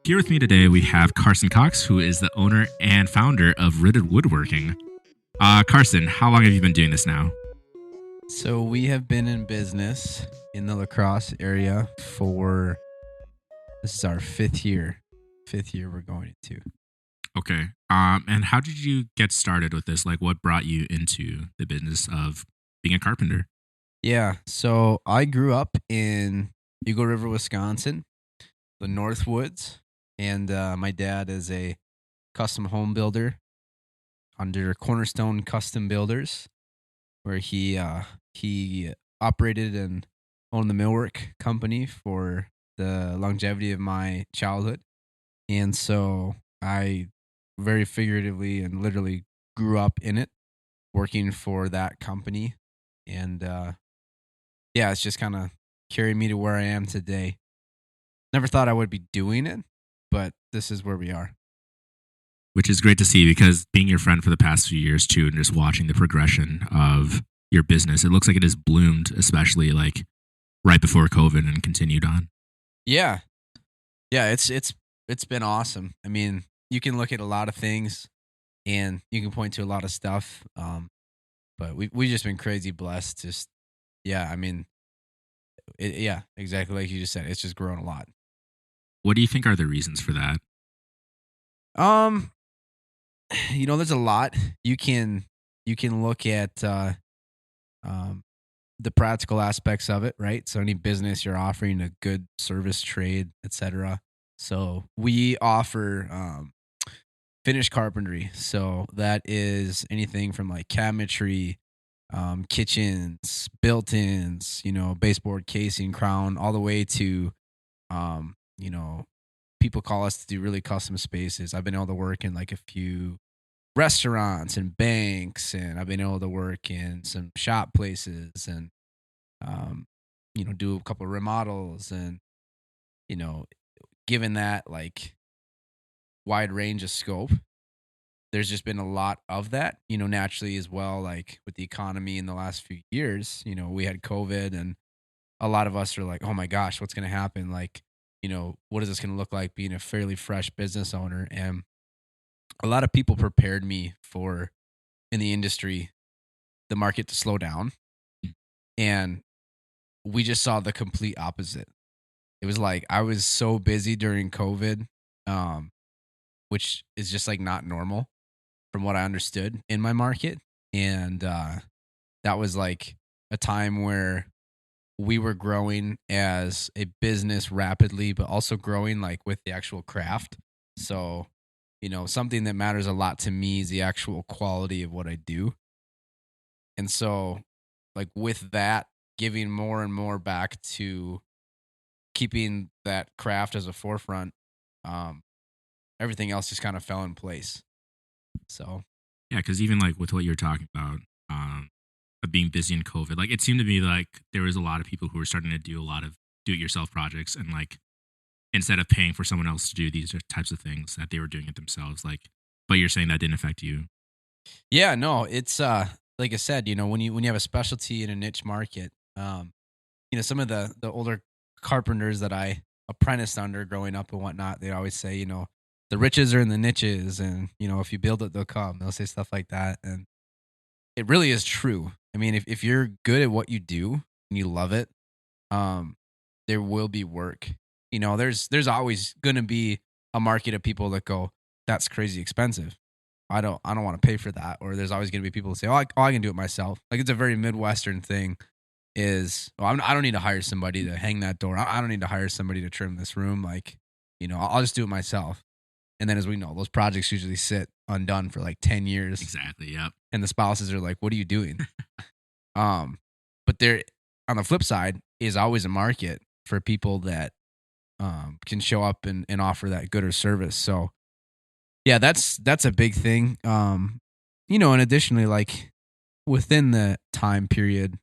Here with me today, we have Carson Cox, who is the owner and founder of Rooted Woodworking. Carson, how long have you been doing this now? So we have been in business in the La Crosse area for this is our fifth year. Fifth year we're going into. Okay. And how did you get started with this? Like, what brought you into the business of being a carpenter? Yeah. So I grew up in Eagle River, Wisconsin, the Northwoods, and my dad is a custom home builder under Cornerstone Custom Builders, where he operated and owned the millwork company for the longevity of my childhood. And so I very figuratively and literally grew up in it, working for that company. And yeah, it's just kind of carried me to where I am today. Never thought I would be doing it, but this is where we are. Which is great to see because being your friend for the past few years too, and just watching the progression of your business, it looks like it has bloomed, especially like right before COVID and continued on. Yeah. Yeah, it's been awesome. I mean, you can look at a lot of things and you can point to a lot of stuff. But we just been crazy blessed. Just yeah, I mean, yeah, exactly like you just said. It's just grown a lot. What do you think are the reasons for that? Um, there's a lot you can look at um the practical aspects of it, right? So any business you're offering a good service, trade, etc. So we offer finished carpentry. So that is anything from like cabinetry, kitchens, built-ins, baseboard casing, crown, all the way to, um, you know, people call us to do really custom spaces. I've been able to work in like a few restaurants and banks, and I've been able to work in some shop places and, um, do a couple of remodels and, you know, given that like wide range of scope, there's just been a lot of that, naturally as well. Like with the economy in the last few years, we had COVID and a lot of us are like, oh my gosh, what's going to happen? Like, what is this going to look like being a fairly fresh business owner? And a lot of people prepared me for in the industry, the market to slow down. And we just saw the complete opposite. It was like I was so busy during COVID, um, which is just like not normal from what I understood in my market. And that was like a time where we were growing as a business rapidly, but also growing like with the actual craft. So, something that matters a lot to me is the actual quality of what I do. And so, like with that, giving more and more back to keeping that craft as a forefront, um, everything else just kind of fell in place. So, Yeah, because even like with what you're talking about, of being busy in COVID, like it seemed to me like there was a lot of people who were starting to do a lot of do-it-yourself projects, and like instead of paying for someone else to do these types of things, that they were doing it themselves. Like, but you're saying that didn't affect you. yeah, no, it's like I said, when you have a specialty in a niche market, some of the older carpenters that I apprenticed under growing up and whatnot, they always say, the riches are in the niches, and if you build it, they'll come. They'll say stuff like that, and it really is true. I mean, if you're good at what you do and you love it, um, there will be work. There's always going to be a market of people that go, that's crazy expensive. I don't want to pay for that. Or there's always going to be people who say, I can do it myself. Like it's a very Midwestern thing. Is I don't need to hire somebody to hang that door. I don't need to hire somebody to trim this room. Like, I'll just do it myself. And then, as we know, those projects usually sit undone for like 10 years, Exactly. Yep. and the spouses are like, "What are you doing?" Um, but there, on the flip side, is always a market for people that can show up and offer that good or service. So yeah, that's a big thing. And additionally, like within the time period,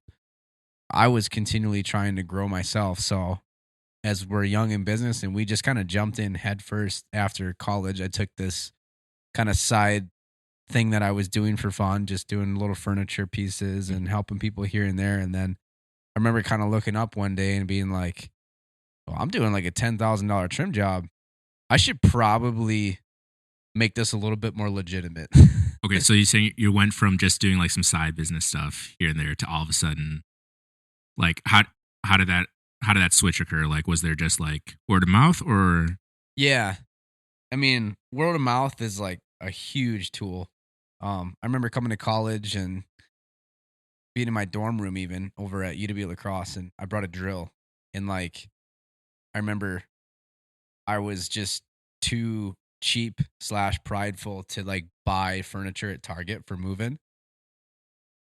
I was continually trying to grow myself. So as we're young in business and we just kind of jumped in headfirst after college, I took this kind of side thing that I was doing for fun, just doing little furniture pieces and helping people here and there. And then I remember kind of looking up one day and being like, well, I'm doing like a $10,000 trim job. I should probably make this a little bit more legitimate. Okay, so you're saying you went from just doing like some side business stuff here and there to all of a sudden, like how did that how did that switch occur? Like, was there just like word of mouth or Yeah. I mean, word of mouth is like a huge tool. I remember coming to college and being in my dorm room even over at UW La Crosse, and I brought a drill. And like I remember I was just too cheap slash prideful to like buy furniture at Target for moving.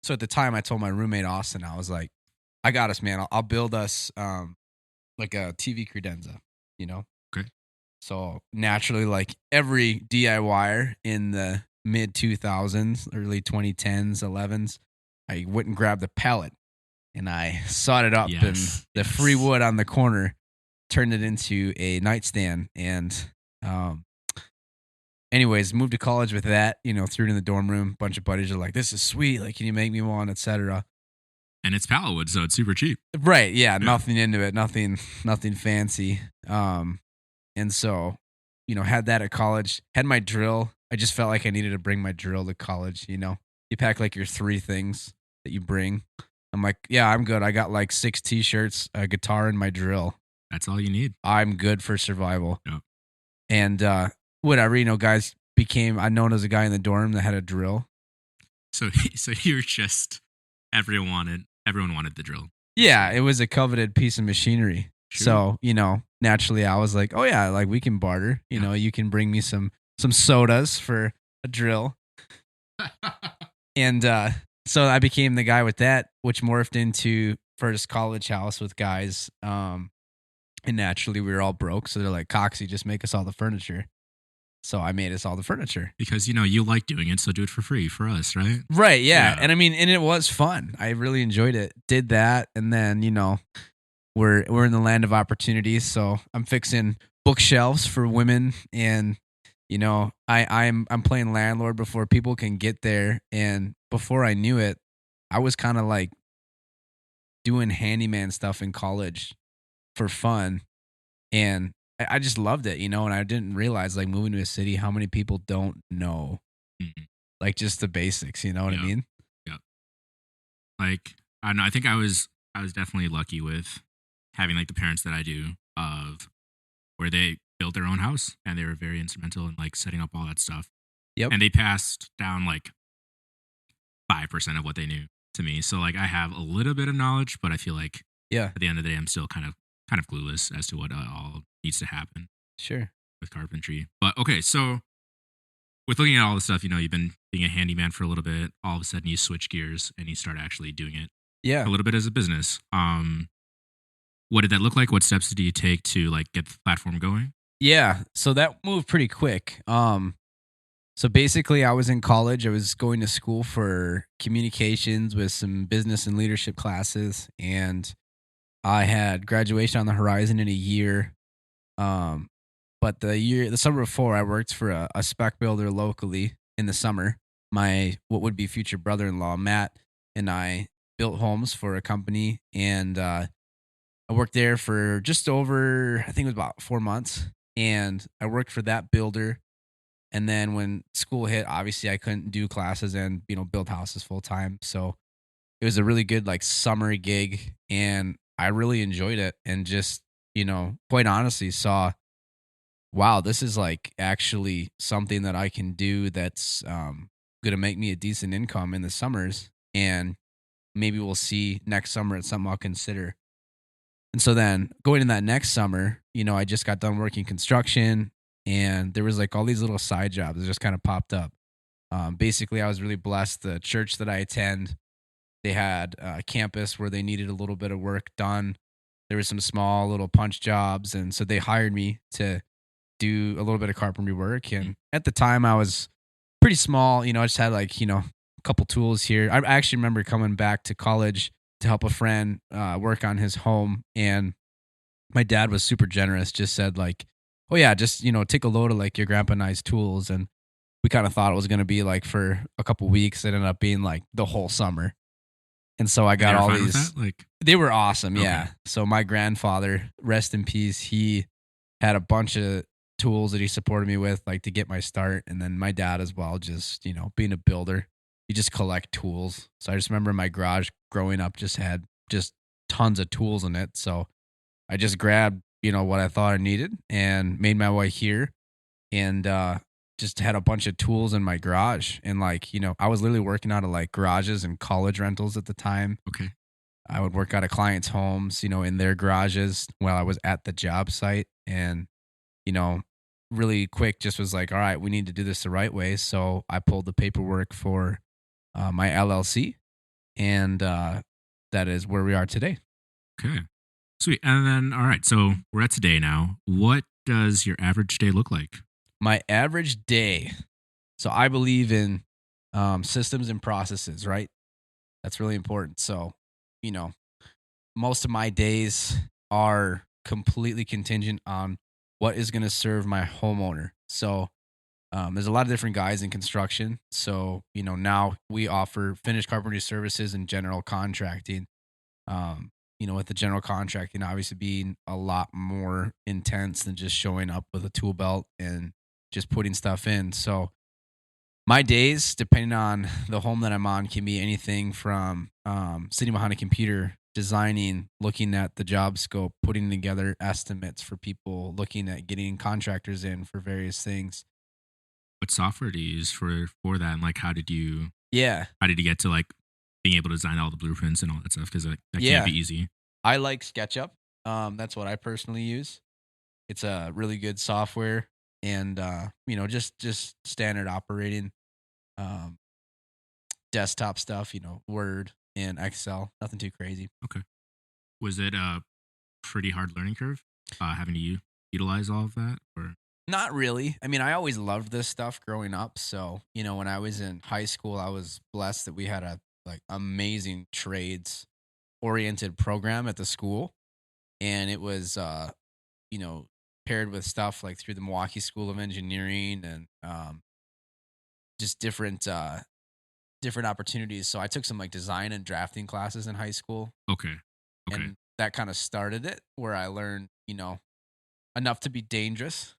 So at the time I told my roommate Austin, I was like, I got us, man. I'll build us like a TV credenza, you know? okay? So naturally, like every DIYer in the mid 2000s, early 2010s, 11s, I went and grabbed the pallet and I sawed it up and the free wood on the corner, turned it into a nightstand. And anyways, moved to college with that, threw it in the dorm room. Bunch of buddies are like, this is sweet. Like, can you make me one, etc. And it's pallet wood, so it's super cheap. Right. Yeah. Nothing into it. Nothing fancy. And so, had that at college, had my drill. I just felt like I needed to bring my drill to college. You pack like your 3 things that you bring. I'm like, yeah, I'm good. I got like 6 t-shirts, a guitar, and my drill. That's all you need. I'm good for survival. Yep. And whatever, guys I'm known as a guy in the dorm that had a drill. So you were just everyone wanted the drill. Yeah, it was a coveted piece of machinery. Sure. So, naturally I was like, oh yeah, like we can barter. You can bring me some sodas for a drill. And so I became the guy with that, which morphed into first college house with guys. And naturally we were all broke. So they're like, Coxie, just make us all the furniture. So I made us all the furniture. Because, you like doing it, so do it for free for us, right? Right, yeah. And I mean, and it was fun. I really enjoyed it. Did that, and then, we're in the land of opportunities, so I'm fixing bookshelves for women, and, I'm playing landlord before people can get there, and before I knew it, I was kind of like doing handyman stuff in college for fun, and I just loved it, and I didn't realize, like, moving to a city, how many people don't know, like, just the basics, you know what I mean? Yeah. Like, I don't know, I think I was definitely lucky with having, like, the parents that I do, of where they built their own house, and they were very instrumental in, like, setting up all that stuff. Yep. And they passed down, like, 5% of what they knew to me. So, like, I have a little bit of knowledge, but I feel like at the end of the day, I'm still kind of clueless as to what all needs to happen. Sure. With carpentry. But okay, so with looking at all the stuff, you've been being a handyman for a little bit. All of a sudden, you switch gears and you start actually doing it. Yeah. A little bit as a business. What did that look like? What steps did you take to like get the platform going? Yeah. So that moved pretty quick. So basically, I was in college. I was going to school for communications with some business and leadership classes, and I had graduation on the horizon in a year. But the summer before, I worked for a spec builder locally in the summer. My what would be future brother-in-law, Matt, and I built homes for a company, and I worked there for just over, I think it was about 4 months, and I worked for that builder. And then when school hit, obviously I couldn't do classes and, build houses full time. So it was a really good like summer gig, and I really enjoyed it, and just, quite honestly saw, wow, this is like actually something that I can do that's going to make me a decent income in the summers, and maybe we'll see next summer it's something I'll consider. And so then going in that next summer, I just got done working construction, and there was like all these little side jobs that just kind of popped up. Basically, I was really blessed. The church that I attend, they had a campus where they needed a little bit of work done. There were some small little punch jobs, and so they hired me to do a little bit of carpentry work. And at the time, I was pretty small. I just had like, a couple tools here. I actually remember coming back to college to help a friend work on his home, and my dad was super generous, just said like, oh yeah, just, take a load of like your grandpa and I's tools. And we kind of thought it was going to be like for a couple weeks. It ended up being like the whole summer. And so I got all these, they were awesome. Okay. Yeah. So my grandfather, rest in peace, he had a bunch of tools that he supported me with, like to get my start. And then my dad as well, just, being a builder, you just collect tools. So I just remember my garage growing up just had just tons of tools in it. So I just grabbed, what I thought I needed and made my way here and just had a bunch of tools in my garage. And like, I was literally working out of like garages and college rentals at the time. Okay. I would work out of clients' homes, in their garages while I was at the job site. And, you know, really quick just was like, all right, we need to do this the right way. So I pulled the paperwork for my LLC. And that is where we are today. Okay. Sweet. And then, all right. So we're at today now. What does your average day look like? My average day. So I believe in systems and processes, right? That's really important. So, you know, most of my days are completely contingent on what is going to serve my homeowner. So, there's a lot of different guys in construction. So, now we offer finished carpentry services and general contracting. With the general contracting obviously being a lot more intense than just showing up with a tool belt and just putting stuff in. So, my days, depending on the home that I'm on, can be anything from sitting behind a computer, designing, looking at the job scope, putting together estimates for people, looking at getting contractors in for various things. What software do you use for that? And like, Yeah. how did you get to like being able to design all the blueprints and all that stuff? Because that Yeah. can't be easy. I like SketchUp. That's what I personally use. It's a really good software and, just standard operating um, desktop stuff, Word and Excel, nothing too crazy. Okay. Was it a pretty hard learning curve having to utilize all of that? Or Not really. I mean, I always loved this stuff growing up. So, when I was in high school, I was blessed that we had a like amazing trades oriented program at the school. And it was, you know, paired with stuff like through the Milwaukee School of Engineering and just different opportunities. So I took some like design and drafting classes in high school. okay. Okay. And that kind of started it where I learned, enough to be dangerous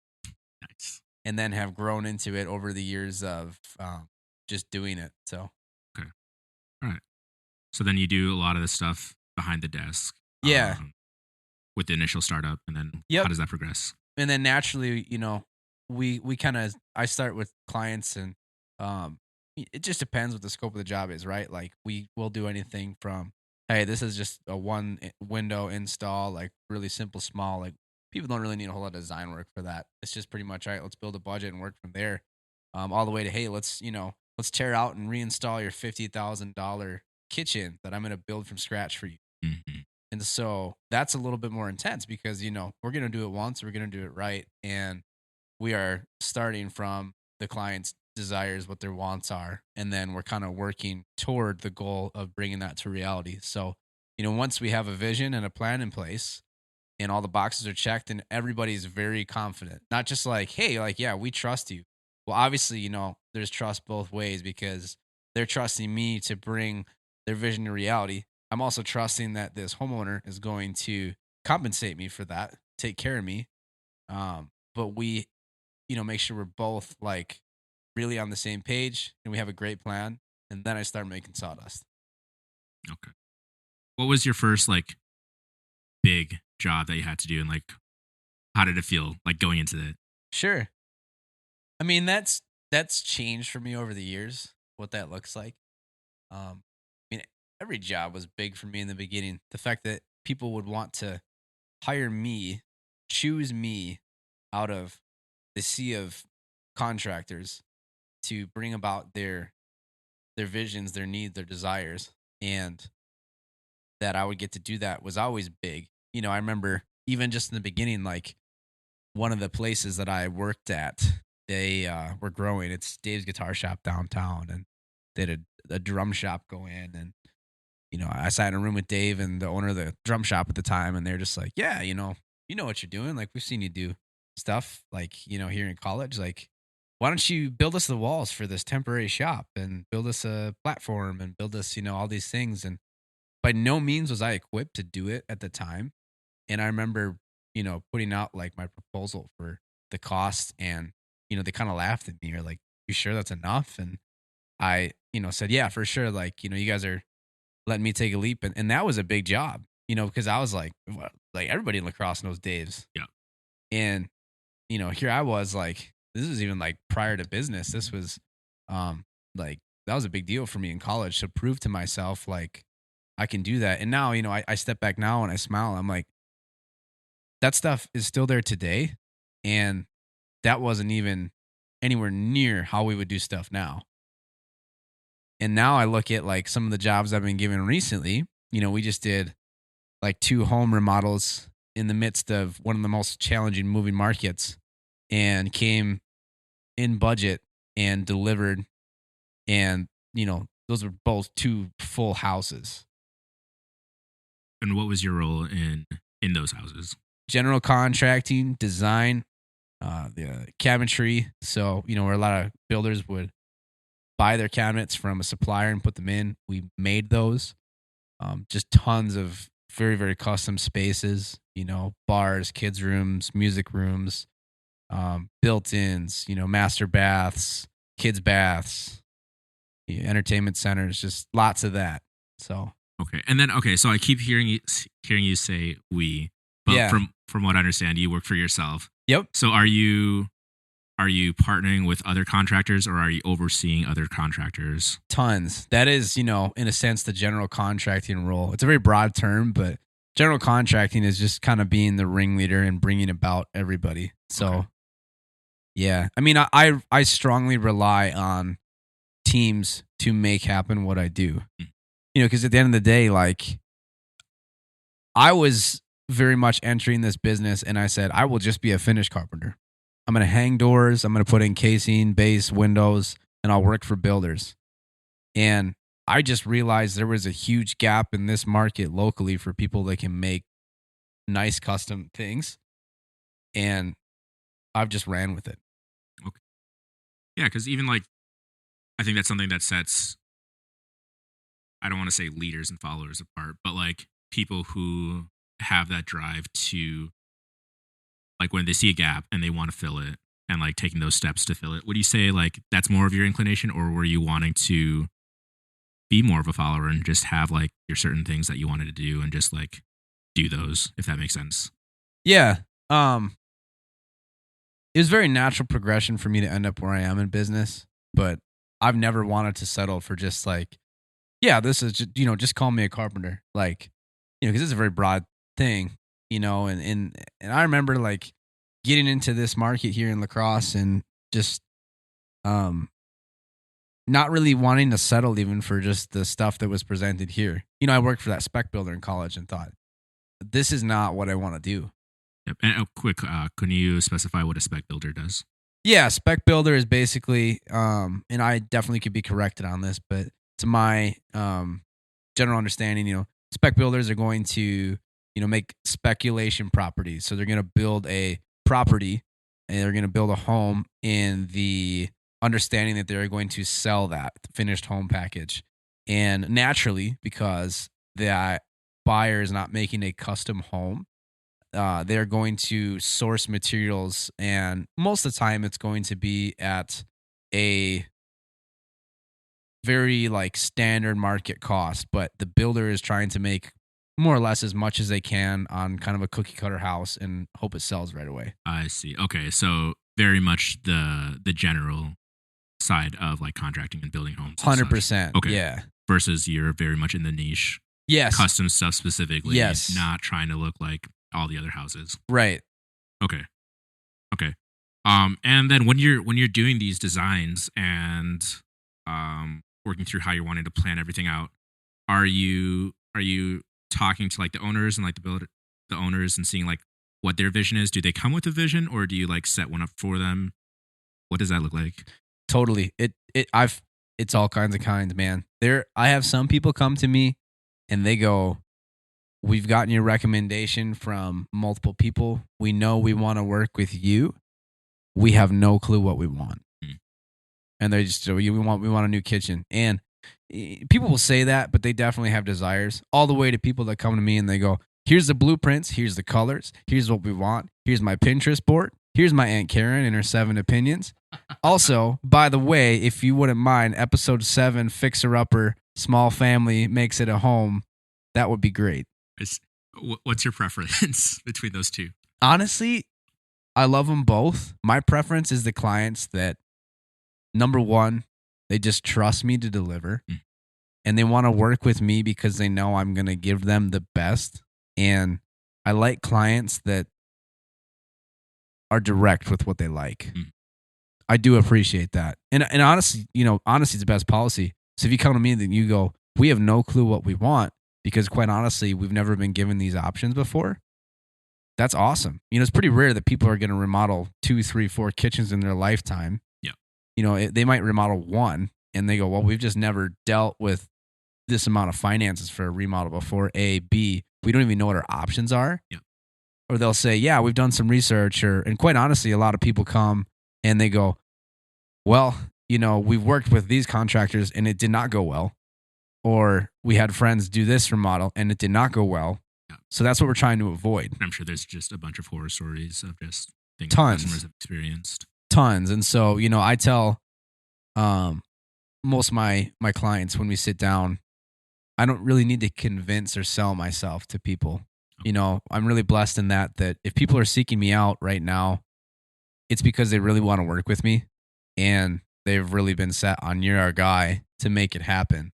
Nice. and then have grown into it over the years of just doing it. So, Okay. All right. So then you do a lot of the stuff behind the desk. yeah. With the initial startup, and then Yep. how does that progress? And then naturally, we kind of, I start with clients and it just depends what the scope of the job is, right? Like we will do anything from, hey, this is just a window install, like really simple, small, like people don't really need a whole lot of design work for that. It's just pretty much, all right, let's build a budget and work from there. All the way to, hey, let's tear out and reinstall your $50,000 kitchen that I'm going to build from scratch for you. Hmm. And so that's a little bit more intense because, we're going to do it once, we're going to do it right. And we are starting from the client's desires, what their wants are. And then we're kind of working toward the goal of bringing that to reality. So, once we have a vision and a plan in place and all the boxes are checked and everybody's very confident, not just like, hey, like, yeah, we trust you. Well, obviously, there's trust both ways because they're trusting me to bring their vision to reality. I'm also trusting that this homeowner is going to compensate me for that, take care of me. But we, make sure we're both like really on the same page and we have a great plan. And then I start making sawdust. Okay. What was your first like big job that you had to do, and like how did it feel like going into it? Sure. I mean, that's changed for me over the years, what that looks like. I mean, every job was big for me in the beginning. The fact that people would want to hire me, choose me out of the sea of contractors to bring about their visions, their needs, their desires, and that I would get to do that was always big. I remember even just in the beginning, like one of the places that I worked at, they were growing. It's Dave's Guitar Shop downtown, and they had a drum shop go in, and I sat in a room with Dave and the owner of the drum shop at the time, and they're just like, yeah, you know what you're doing. Like we've seen you do stuff like, here in college. Like, why don't you build us the walls for this temporary shop and build us a platform and build us, all these things. And by no means was I equipped to do it at the time. And I remember, putting out like my proposal for the cost, and they kind of laughed at me, or like, "You sure that's enough?" And I, said, "Yeah, for sure. Like, you guys are letting me take a leap," and that was a big job, because I was like, like everybody in lacrosse knows Dave's, Yeah. and here I was like, this was even like prior to business. This was, like that was a big deal for me in college to prove to myself like I can do that. And now, I step back now and I smile. I'm like, that stuff is still there today, and that wasn't even anywhere near how we would do stuff now. And now I look at like some of the jobs I've been given recently. We just did like 2 home remodels in the midst of one of the most challenging moving markets, and came in budget and delivered. And, those were both 2 full houses. And what was your role in those houses? General contracting, design, the cabinetry. So, where a lot of builders would buy their cabinets from a supplier and put them in, we made those. Just tons of very, very custom spaces, bars, kids' rooms, music rooms, built-ins, master baths, kids' baths, entertainment centers, just lots of that. So Okay. And then so I keep hearing you say we, but yeah, from what I understand, you work for yourself. yep, So are you partnering with other contractors, or are you overseeing other contractors? tons. That is, in a sense, the general contracting role. It's a very broad term, but general contracting is just kind of being the ringleader and bringing about everybody. So Okay. yeah, I mean, I strongly rely on teams to make happen what I do. Mm. Because at the end of the day, like, I was very much entering this business and I said, I will just be a finish carpenter. I'm going to hang doors, I'm going to put in casing, base, windows, and I'll work for builders. And I just realized there was a huge gap in this market locally for people that can make nice custom things. And I've just ran with it. Okay. Yeah, because even like I think that's something that sets, I don't want to say leaders and followers apart, but like people who have that drive to, like, when they see a gap and they want to fill it, and like taking those steps to fill it. Would you say like that's more of your inclination, or were you wanting to be more of a follower and just have like your certain things that you wanted to do and just like do those, if that makes sense? Yeah. It was very natural progression for me to end up where I am in business, but I've never wanted to settle for just like, yeah, this is just, just call me a carpenter. Like, because it's a very broad thing, and I remember like getting into this market here in lacrosse and just not really wanting to settle even for just the stuff that was presented here. I worked for that spec builder in college and thought, this is not what I want to do. Yep. And quick, can you specify what a spec builder does? Yeah, spec builder is basically, and I definitely could be corrected on this, but to my general understanding, spec builders are going to, make speculation properties. So they're going to build a property and they're going to build a home in the understanding that they're going to sell that finished home package. And naturally, because the buyer is not making a custom home, they're going to source materials, and most of the time it's going to be at a very like standard market cost, but the builder is trying to make more or less as much as they can on kind of a cookie cutter house and hope it sells right away. I see. Okay, so very much the general side of like contracting and building homes. 100%. Okay. Yeah. Versus you're very much in the niche, Yes. custom stuff specifically. Yes. Not trying to look like all the other houses. Right. Okay. Okay. And then when you're doing these designs and working through how you're wanting to plan everything out, are you talking to like the owners and like the owners and seeing like what their vision is? Do they come with a vision, or do you like set one up for them? What does that look like? Totally. It's all kinds of kinds, man. I have some people come to me and they go, we've gotten your recommendation from multiple people. We know we want to work with you. We have no clue what we want. And they just, we want a new kitchen. And people will say that, but they definitely have desires, all the way to people that come to me and they go, here's the blueprints, here's the colors, here's what we want, here's my Pinterest board, Here's my Aunt Karen and her 7 opinions. Also, by the way, if you wouldn't mind, episode 7, Fixer Upper, Small Family Makes It a Home, that would be great. What's your preference between those two? Honestly, I love them both. My preference is the clients that, number one, they just trust me to deliver. And they want to work with me because they know I'm going to give them the best. And I like clients that are direct with what they like. I do appreciate that. And honestly, honesty is the best policy. So if you come to me and you go, we have no clue what we want because quite honestly, we've never been given these options before. That's awesome. It's pretty rare that people are going to remodel 2, 3, 4 kitchens in their lifetime. Yeah. They might remodel 1 and they go, well, we've just never dealt with this amount of finances for a remodel before. A, B, we don't even know what our options are. Yeah. Or they'll say, yeah, we've done some research. And quite honestly, a lot of people come and they go, well, we've worked with these contractors and it did not go well. Or we had friends do this remodel and it did not go well. Yeah. So that's what we're trying to avoid. I'm sure there's just a bunch of horror stories of just things customers have experienced. Tons. And so, I tell most of my clients when we sit down, I don't really need to convince or sell myself to people. I'm really blessed in that if people are seeking me out right now, it's because they really want to work with me and they've really been set on you're our guy to make it happen.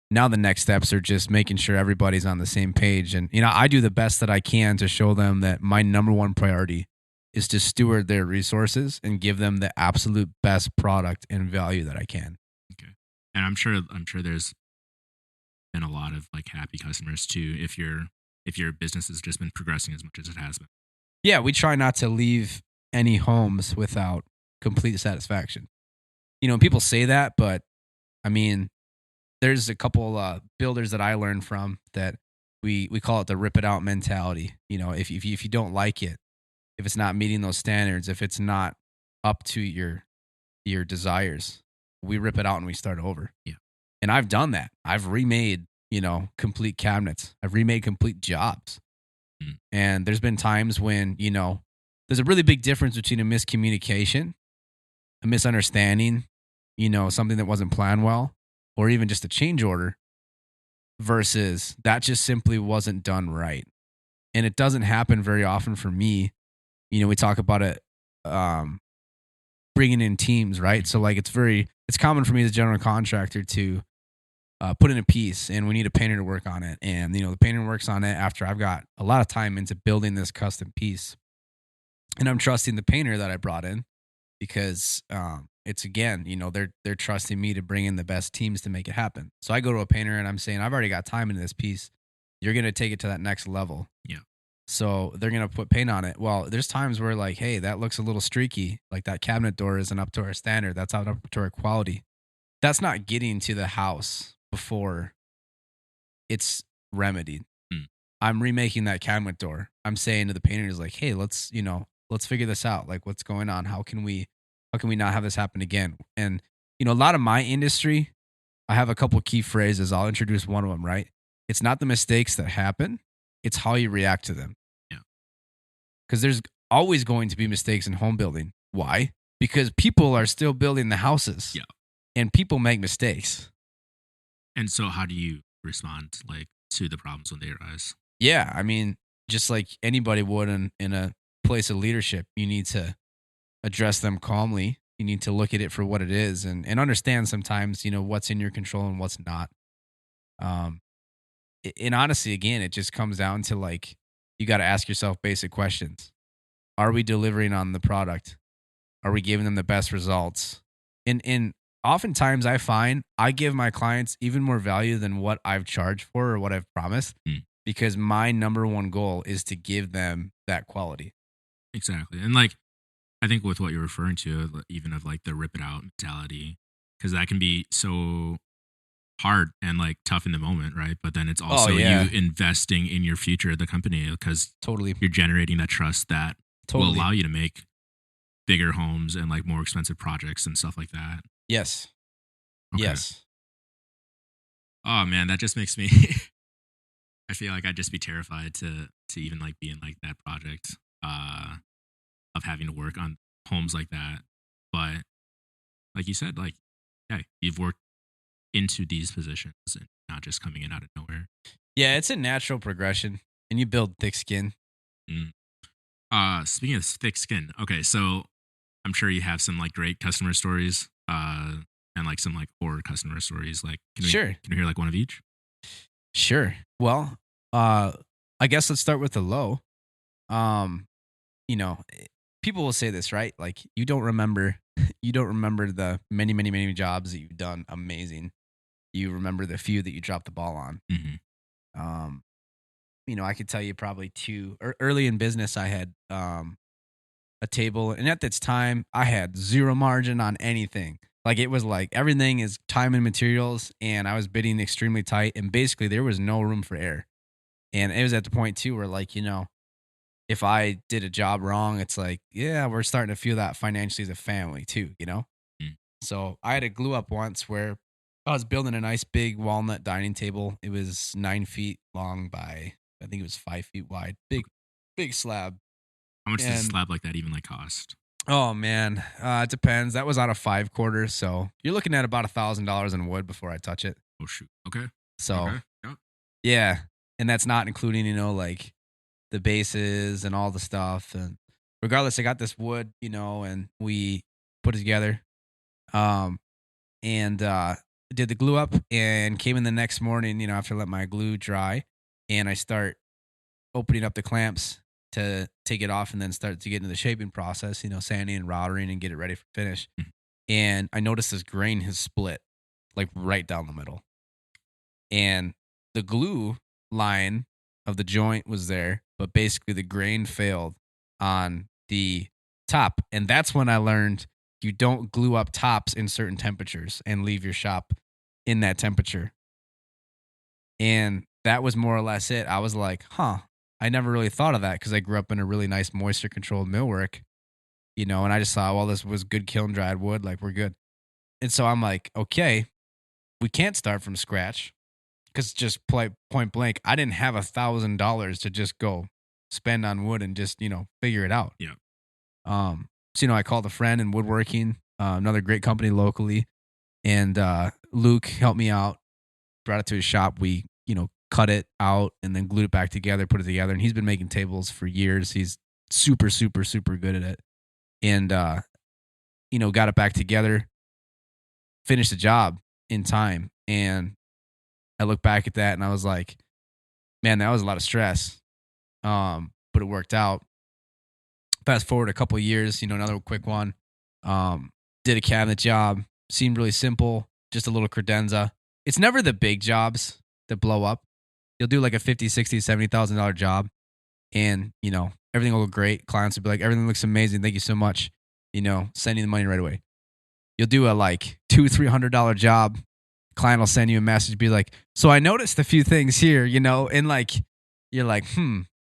Now the next steps are just making sure everybody's on the same page. And, I do the best that I can to show them that my number one priority is to steward their resources and give them the absolute best product and value that I can. Okay. And I'm sure there's been a lot of like happy customers too if your business has just been progressing as much as it has been. Yeah, we try not to leave any homes without complete satisfaction. People say that, but I mean, there's a couple builders that I learned from that we call it the rip it out mentality. If you don't like it, if it's not meeting those standards, if it's not up to your desires, we rip it out and we start over. Yeah. And I've done that. I've remade, complete cabinets. I've remade complete jobs. And there's been times when, there's a really big difference between a miscommunication, a misunderstanding, something that wasn't planned well, or even just a change order versus that just simply wasn't done right. And it doesn't happen very often for me. We talk about it, bringing in teams, right? So like it's common for me as a general contractor to put in a piece and we need a painter to work on it. And, the painter works on it after I've got a lot of time into building this custom piece. And I'm trusting the painter that I brought in because it's again, they're trusting me to bring in the best teams to make it happen. So I go to a painter and I'm saying, I've already got time into this piece. You're going to take it to that next level. Yeah. So they're going to put paint on it. Well, there's times where like, hey, that looks a little streaky. Like that cabinet door isn't up to our standard. That's not up to our quality. That's not getting to the house before it's remedied. I'm remaking that cabinet door. I'm saying to the painters like, hey, let's figure this out. Like what's going on? How can we not have this happen again? And, a lot of my industry, I have a couple key phrases. I'll introduce one of them, right? It's not the mistakes that happen. It's how you react to them. Yeah. Because there's always going to be mistakes in home building. Why? Because people are still building the houses. Yeah. And people make mistakes. And so how do you respond to the problems when they arise? Yeah. I mean, just like anybody would in a place of leadership, you need to address them calmly. You need to look at it for what it is and understand sometimes, what's in your control and what's not. And honestly, again, it just comes down to like, you got to ask yourself basic questions. Are we delivering on the product? Are we giving them the best results? And oftentimes I find I give my clients even more value than what I've charged for or what I've promised because my number one goal is to give them that quality. Exactly. And like, I think with what you're referring to, even of like the rip it out mentality, because that can be so hard and like tough in the moment, right? But then it's also you investing in your future, the company, because totally you're generating that trust that will allow you to make bigger homes and like more expensive projects and stuff like that. Yes. Okay. Yes. Oh man, that just makes me. I feel like I'd just be terrified to even like be in like that project. of having to work on homes like that. But like you said, like, yeah, you've worked into these positions and not just coming in out of nowhere. Yeah, it's a natural progression, and you build thick skin. Mm. Speaking of thick skin, okay, so I'm sure you have some like great customer stories, and like some like horror customer stories. Like, Sure. can we hear like one of each? Sure. Well, I guess let's start with the low. Um, you know, people will say this, right? Like you don't remember you don't remember the many, many, many jobs that you've done amazing. You remember the few that you dropped the ball on. Hmm. Um, I could tell you probably two early in business I had a table, and at this time I had zero margin on anything. Like it was like everything is time and materials, and I was bidding extremely tight, and basically there was no room for error. And it was at the point too where like, if I did a job wrong, it's like, yeah, we're starting to feel that financially as a family too. Mm. So I had a glue up once where I was building a nice big walnut dining table. It was 9 feet long by, I think it was 5 feet wide. Big slab. How much does a And slab like that even like cost? oh man, it depends. That was out of 5 quarters. So you're looking at about $1,000 in wood before I touch it. Oh shoot. Okay. So Okay. Yep. yeah. And that's not including, like the bases and all the stuff. And regardless, I got this wood, and we put it together. Um, and did the glue up and came in the next morning, after I let my glue dry, and I start opening up the clamps to take it off and then start to get into the shaping process, sanding and routering and get it ready for finish. Mhm. And I noticed this grain has split like right down the middle. And the glue line of the joint was there, but basically the grain failed on the top. And that's when I learned you don't glue up tops in certain temperatures and leave your shop in that temperature. And that was more or less it. I was like, huh, I never really thought of that because I grew up in a really nice moisture controlled millwork, and I just saw, well, this was good kiln dried wood. Like, we're good. And so I'm like, okay, we can't start from scratch because just point blank, I didn't have $1,000 to just go spend on wood and just, figure it out. Yeah. So, I called a friend in woodworking, another great company locally, and Luke helped me out, brought it to his shop. We, cut it out and then glued it back together, put it together. And he's been making tables for years. He's super, super, super good at it. And, got it back together, finished the job in time. And I look back at that and I was like, man, that was a lot of stress. But it worked out. Fast forward a couple of years, another quick one. Did a cabinet job, seemed really simple, just a little credenza. It's never the big jobs that blow up. You'll do like a $50,000, $60,000, $70,000 job, and everything will go great. Clients will be like, everything looks amazing. Thank you so much. Sending the money right away. You'll do a like $200, $300 job. Client will send you a message, be like, so I noticed a few things here, and like you're like,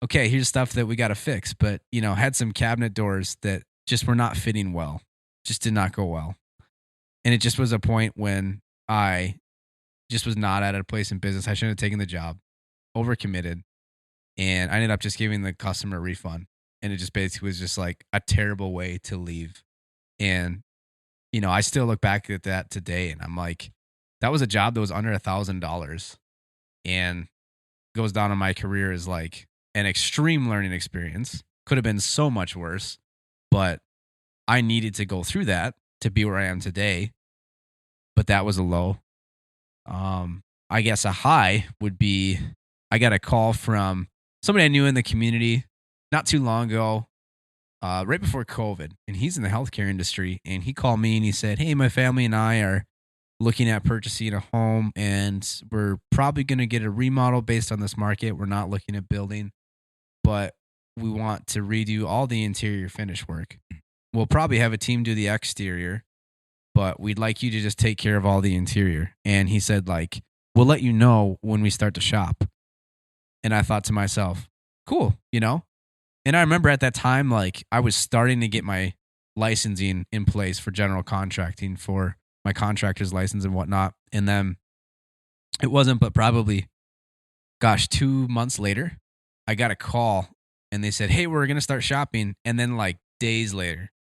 okay, here's stuff that we got to fix. But had some cabinet doors that just were not fitting well, just did not go well, and it just was a point when I just was not at a place in business. I shouldn't have taken the job, overcommitted, and I ended up just giving the customer a refund. And it just basically was just like a terrible way to leave. And I still look back at that today, and I'm like, that was a job that was under $1,000, and goes down in my career as like an extreme learning experience. Could have been so much worse, but I needed to go through that to be where I am today. But that was a low. I guess a high would be I got a call from somebody I knew in the community not too long ago, right before COVID, and he's in the healthcare industry. And he called me and he said, "Hey, my family and I are looking at purchasing a home, and we're probably going to get a remodel based on this market. We're not looking at building, but we want to redo all the interior finish work. We'll probably have a team do the exterior, but we'd like you to just take care of all the interior." And he said, like, "We'll let you know when we start to shop." And I thought to myself, cool, And I remember at that time, like, I was starting to get my licensing in place for general contracting for my contractor's license and whatnot. And then it wasn't, but probably, 2 months later, I got a call and they said, "Hey, we're going to start shopping." And then like days later,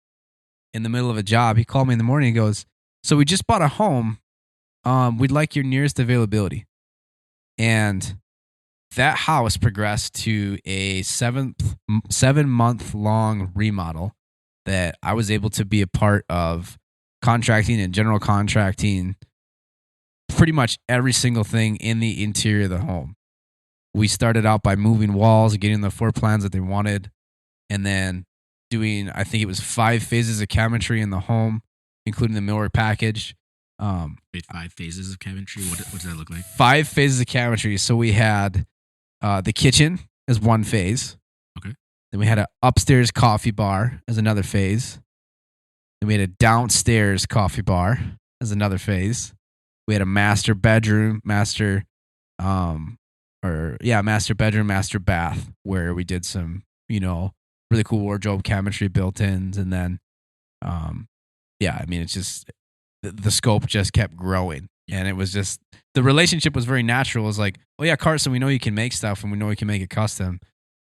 in the middle of a job, he called me in the morning and goes, "So we just bought a home. We'd like your nearest availability." And that house progressed to a 7-month long remodel that I was able to be a part of, contracting and general contracting pretty much every single thing in the interior of the home. We started out by moving walls, getting the floor plans that they wanted, and then doing, I think it was 5 phases of cabinetry in the home, including the millwork package. Wait, 5 phases of cabinetry? What does that look like? 5 phases of cabinetry. So we had the kitchen as one phase. Okay. Then we had an upstairs coffee bar as another phase. Then we had a downstairs coffee bar as another phase. We had a master bedroom, master bedroom, master bath, where we did some, really cool wardrobe cabinetry built-ins. And then, it's just, the scope just kept growing. And it was just, the relationship was very natural. It was like, oh yeah, Carson, we know you can make stuff and we know we can make it custom.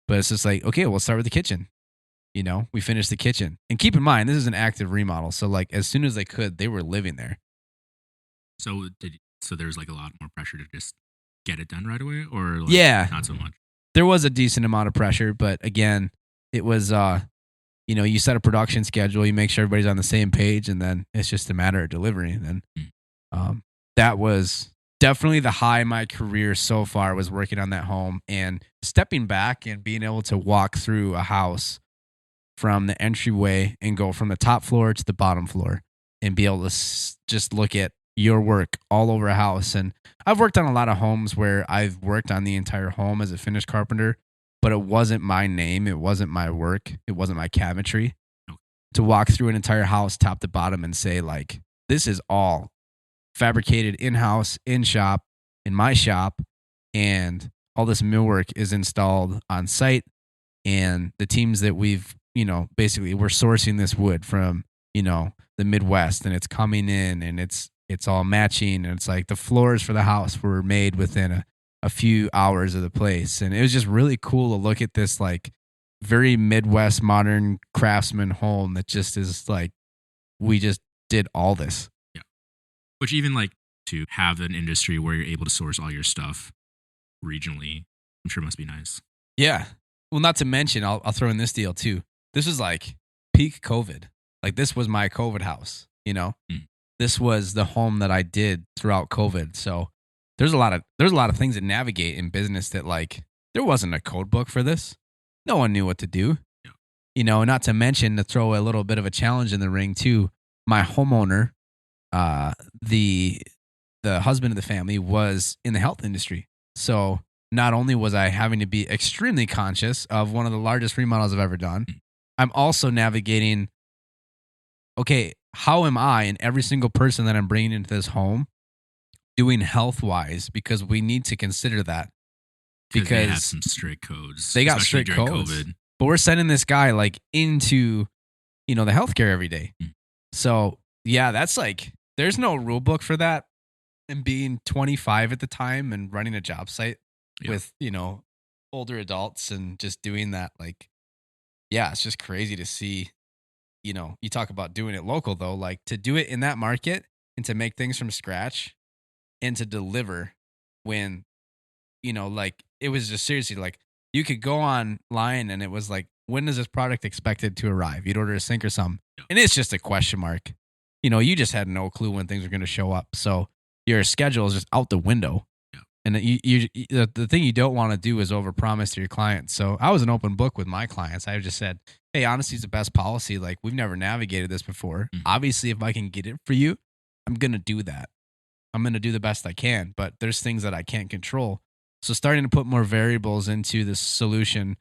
But it's just like, okay, we'll start with the kitchen. We finished the kitchen. And keep in mind, this is an active remodel. So like, as soon as they could, they were living there. So there was like a lot more pressure to just get it done right away, or like yeah, not so much? There was a decent amount of pressure, but again, it was, you set a production schedule, you make sure everybody's on the same page, and then it's just a matter of delivery. And then that was definitely the high of my career so far, was working on that home and stepping back and being able to walk through a house from the entryway and go from the top floor to the bottom floor and be able to just look at your work all over a house. And I've worked on a lot of homes where I've worked on the entire home as a finished carpenter, but it wasn't my name. It wasn't my work. It wasn't my cabinetry. To walk through an entire house top to bottom and say, like, this is all fabricated in-house, in-shop, in my shop, and all this millwork is installed on site. And the teams that we've, basically we're sourcing this wood from, the Midwest, and it's coming in and it's all matching. And it's like the floors for the house were made within a few hours of the place. And it was just really cool to look at this like very Midwest modern craftsman home that just is like, we just did all this. Yeah. Which even like to have an industry where you're able to source all your stuff regionally, I'm sure must be nice. Yeah. Well, not to mention, I'll throw in this deal too. This was like peak COVID. Like this was my COVID house, This was the home that I did throughout COVID. So there's a lot of things to navigate in business that like there wasn't a code book for this. No one knew what to do. Yeah. Not to mention, to throw a little bit of a challenge in the ring too. My homeowner, the husband of the family, was in the health industry. So not only was I having to be extremely conscious of one of the largest remodels I've ever done, I'm also navigating, okay, how am I and every single person that I'm bringing into this home doing health-wise? Because we need to consider that. Because they have some strict codes. They got strict codes. COVID. But we're sending this guy like into, the healthcare every day. So yeah, that's like, there's no rule book for that. And being 25 at the time and running a job site with, older adults and just doing that, like, yeah, it's just crazy to see. You talk about doing it local though, like to do it in that market and to make things from scratch and to deliver when, like it was just seriously like you could go online and it was like, when is this product expected to arrive? You'd order a sink or something. And it's just a question mark. You just had no clue when things were going to show up. So your schedule is just out the window. And the thing you don't want to do is overpromise to your clients. So I was an open book with my clients. I just said, hey, honesty is the best policy. Like, we've never navigated this before. Obviously, if I can get it for you, I'm going to do that. I'm going to do the best I can. But there's things that I can't control. So starting to put more variables into the solution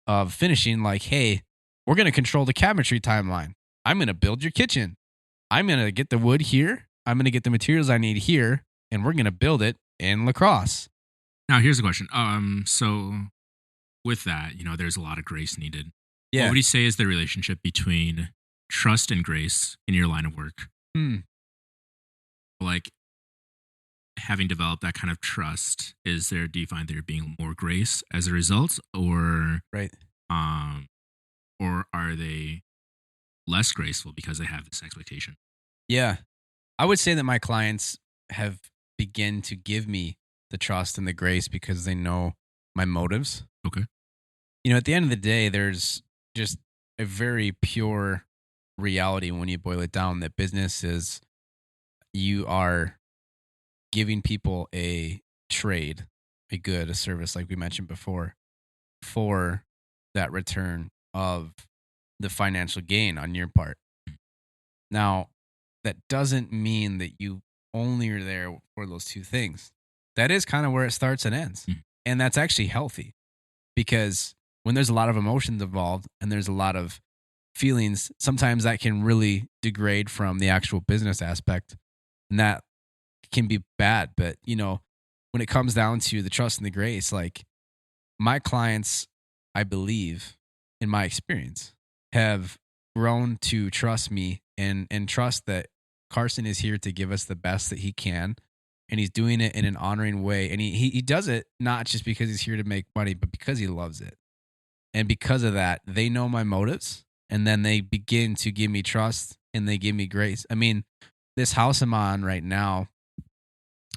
of finishing, like, hey, we're going to control the cabinetry timeline. I'm going to build your kitchen. I'm going to get the wood here. I'm going to get the materials I need here. And we're going to build it in La Crosse. Now, here's the question. So with that, there's a lot of grace needed. Yeah. What would you say is the relationship between trust and grace in your line of work? Like, having developed that kind of trust, do you find there being more grace as a result, or right? Or are they less graceful because they have this expectation. Yeah. I would say that my clients have begun to give me the trust and the grace because they know my motives. Okay. At the end of the day, there's just a very pure reality when you boil it down that business is you are giving people a trade, a good, a service, like we mentioned before, for that return of the financial gain on your part. Now, that doesn't mean that you only are there for those two things. That is kind of where it starts and ends. Mm. And that's actually healthy because when there's a lot of emotions involved and there's a lot of feelings, sometimes that can really degrade from the actual business aspect. And that can be bad. But, when it comes down to the trust and the grace, like my clients, I believe, in my experience, have grown to trust me and trust that Carson is here to give us the best that he can. And he's doing it in an honoring way. And he does it not just because he's here to make money, but because he loves it. And because of that, they know my motives. And then they begin to give me trust and they give me grace. I mean, this house I'm on right now,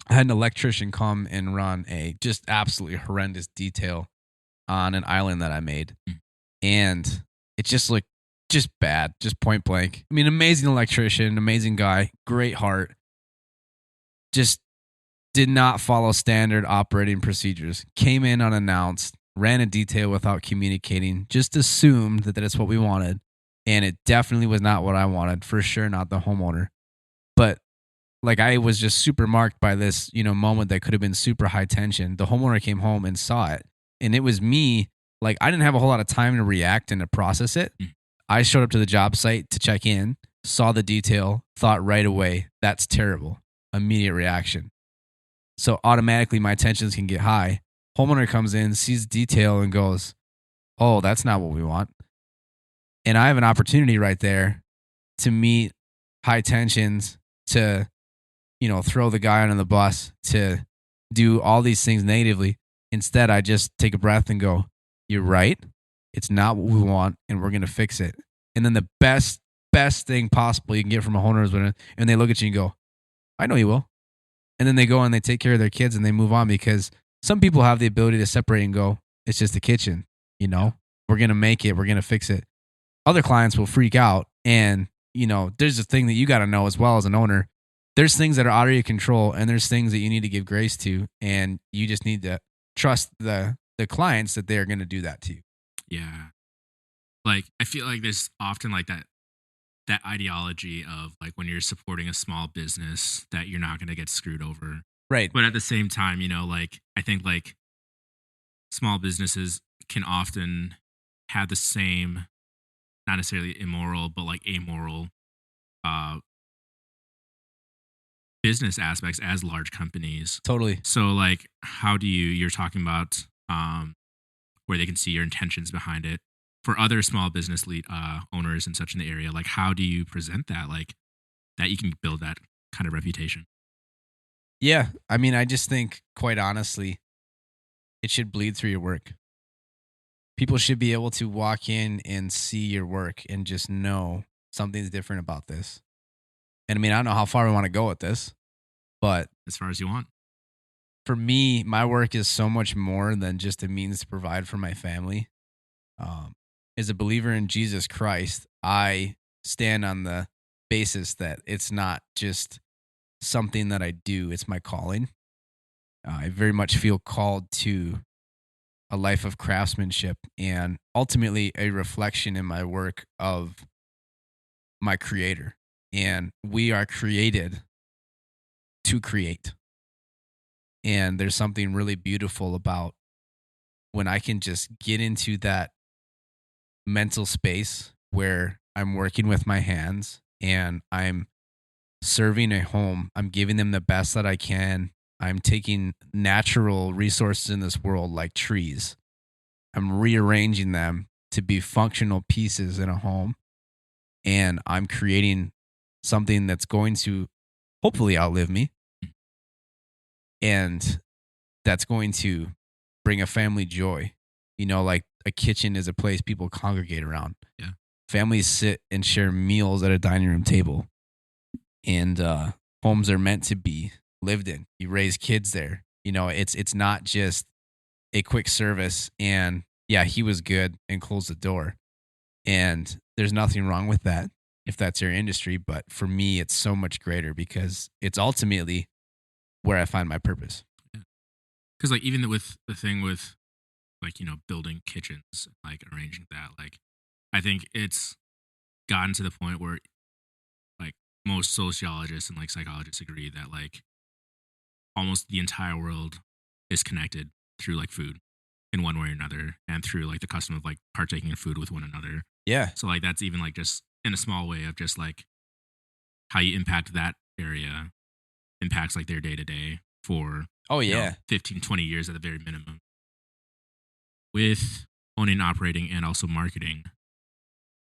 I had an electrician come and run a just absolutely horrendous detail on an island that I made. Mm. And it just looked just bad, just point blank. I mean, amazing electrician, amazing guy, great heart. Just did not follow standard operating procedures. Came in unannounced, ran a detail without communicating, just assumed that that's what we wanted. And it definitely was not what I wanted, for sure not the homeowner. But like I was just super marked by this, moment that could have been super high tension. The homeowner came home and saw it. And it was me, like I didn't have a whole lot of time to react and to process it. Mm. I showed up to the job site to check in, saw the detail, thought right away, that's terrible. Immediate reaction. So automatically my tensions can get high. Homeowner comes in, sees detail and goes, oh, that's not what we want. And I have an opportunity right there to meet high tensions, to, throw the guy under the bus, to do all these things negatively. Instead, I just take a breath and go, you're right. It's not what we want, and we're going to fix it. And then the best thing possible you can get from a homeowner is when they look at you and go, I know you will. And then they go and they take care of their kids and they move on because some people have the ability to separate and go, it's just the kitchen, we're going to make it, we're going to fix it. Other clients will freak out. And, there's a thing that you got to know as well as an owner. There's things that are out of your control and there's things that you need to give grace to. And you just need to trust the clients that they're going to do that to you. Yeah. Like, I feel like there's often like that ideology of like when you're supporting a small business that you're not going to get screwed over. Right. But at the same time, like I think like small businesses can often have the same, not necessarily immoral, but like amoral business aspects as large companies. Totally. So like, how do you're talking about where they can see your intentions behind it for other small business owners and such in the area? Like, how do you present that? Like that you can build that kind of reputation? Yeah. I mean, I just think quite honestly, it should bleed through your work. People should be able to walk in and see your work and just know something's different about this. And I mean, I don't know how far we want to go with this, but As far as you want. for me, my work is so much more than just a means to provide for my family. As a believer in Jesus Christ, I stand on the basis that it's not just something that I do, it's my calling. I very much feel called to a life of craftsmanship and ultimately a reflection in my work of my creator. And we are created to create. And there's something really beautiful about when I can just get into that mental space where I'm working with my hands and I'm serving a home. I'm giving them the best that I can. I'm taking natural resources in this world like trees. I'm rearranging them to be functional pieces in a home. And I'm creating something that's going to hopefully outlive me. And that's going to bring a family joy. Like a kitchen is a place people congregate around. Yeah. families sit and share meals at a dining room table, and homes are meant to be lived in. You raise kids there. It's not just a quick service. And yeah, he was good and closed the door. And there's nothing wrong with that if that's your industry. But for me, it's so much greater because it's ultimately where I find my purpose. Because like even with the thing with like building kitchens, like arranging that, like I think it's gotten to the point where like most sociologists and like psychologists agree that like almost the entire world is connected through like food in one way or another, and through like the custom of like partaking in food with one another. Yeah. So like that's even like just in a small way of just like how you impact that area impacts like their day to day for Oh, yeah. 15, 20 years at the very minimum. With owning, operating, and also marketing,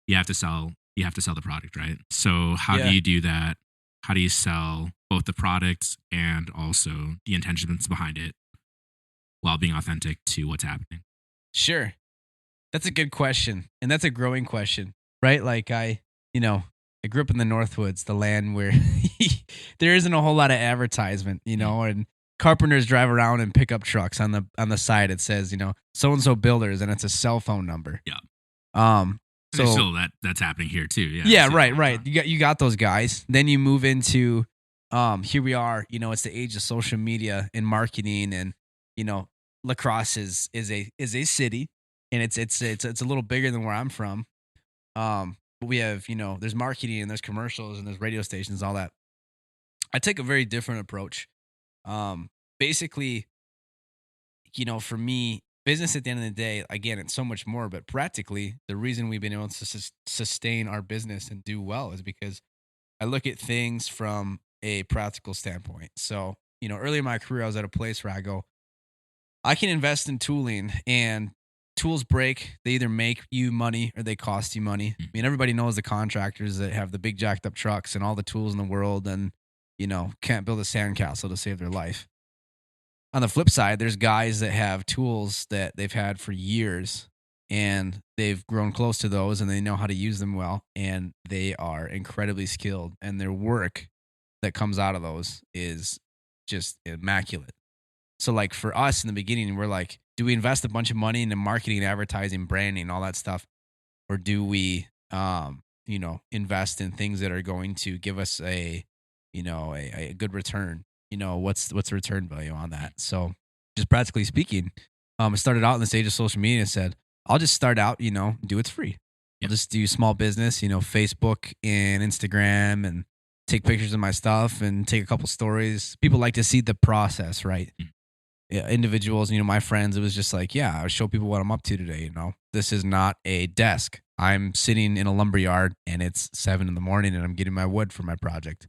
you have to sell the product, right? So how Yeah. do you do that? How do you sell both the product and also the intentions behind it while being authentic to what's happening? Sure. That's a good question. And that's a growing question, right? Like I grew up in the Northwoods, the land where there isn't a whole lot of advertisement, and carpenters drive around in pickup trucks on the side. It says, so and so builders, and it's a cell phone number. Yeah. Um. And So still that's happening here too. Yeah. yeah, So, right. You got those guys. Then you move into here we are. It's the age of social media and marketing, and you know La Crosse is a city, and it's a little bigger than where I'm from. But we have there's marketing and there's commercials and there's radio stations, all that. I take a very different approach. Basically, for me, business at the end of the day, again, it's so much more, but practically, the reason we've been able to sustain our business and do well is because I look at things from a practical standpoint. So, early in my career, I was at a place where I go, I can invest in tooling, and tools break. They either make you money or they cost you money. I mean, everybody knows the contractors that have the big jacked up trucks and all the tools in the world and, can't build a sandcastle to save their life. On the flip side, there's guys that have tools that they've had for years and they've grown close to those and they know how to use them well and they are incredibly skilled and their work that comes out of those is just immaculate. So like for us in the beginning, we're like, do we invest a bunch of money into marketing, advertising, branding, all that stuff? Or do we, invest in things that are going to give us a good return? What's the return value on that? So just practically speaking, I started out in the stage of social media and said, I'll just start out, do it's free. I'll just do small business, Facebook and Instagram and take pictures of my stuff and take a couple stories. People like to see the process, right? Yeah, individuals, my friends, it was just like, yeah, I show people what I'm up to today. This is not a desk. I'm sitting in a lumber yard and it's 7 a.m. and I'm getting my wood for my project.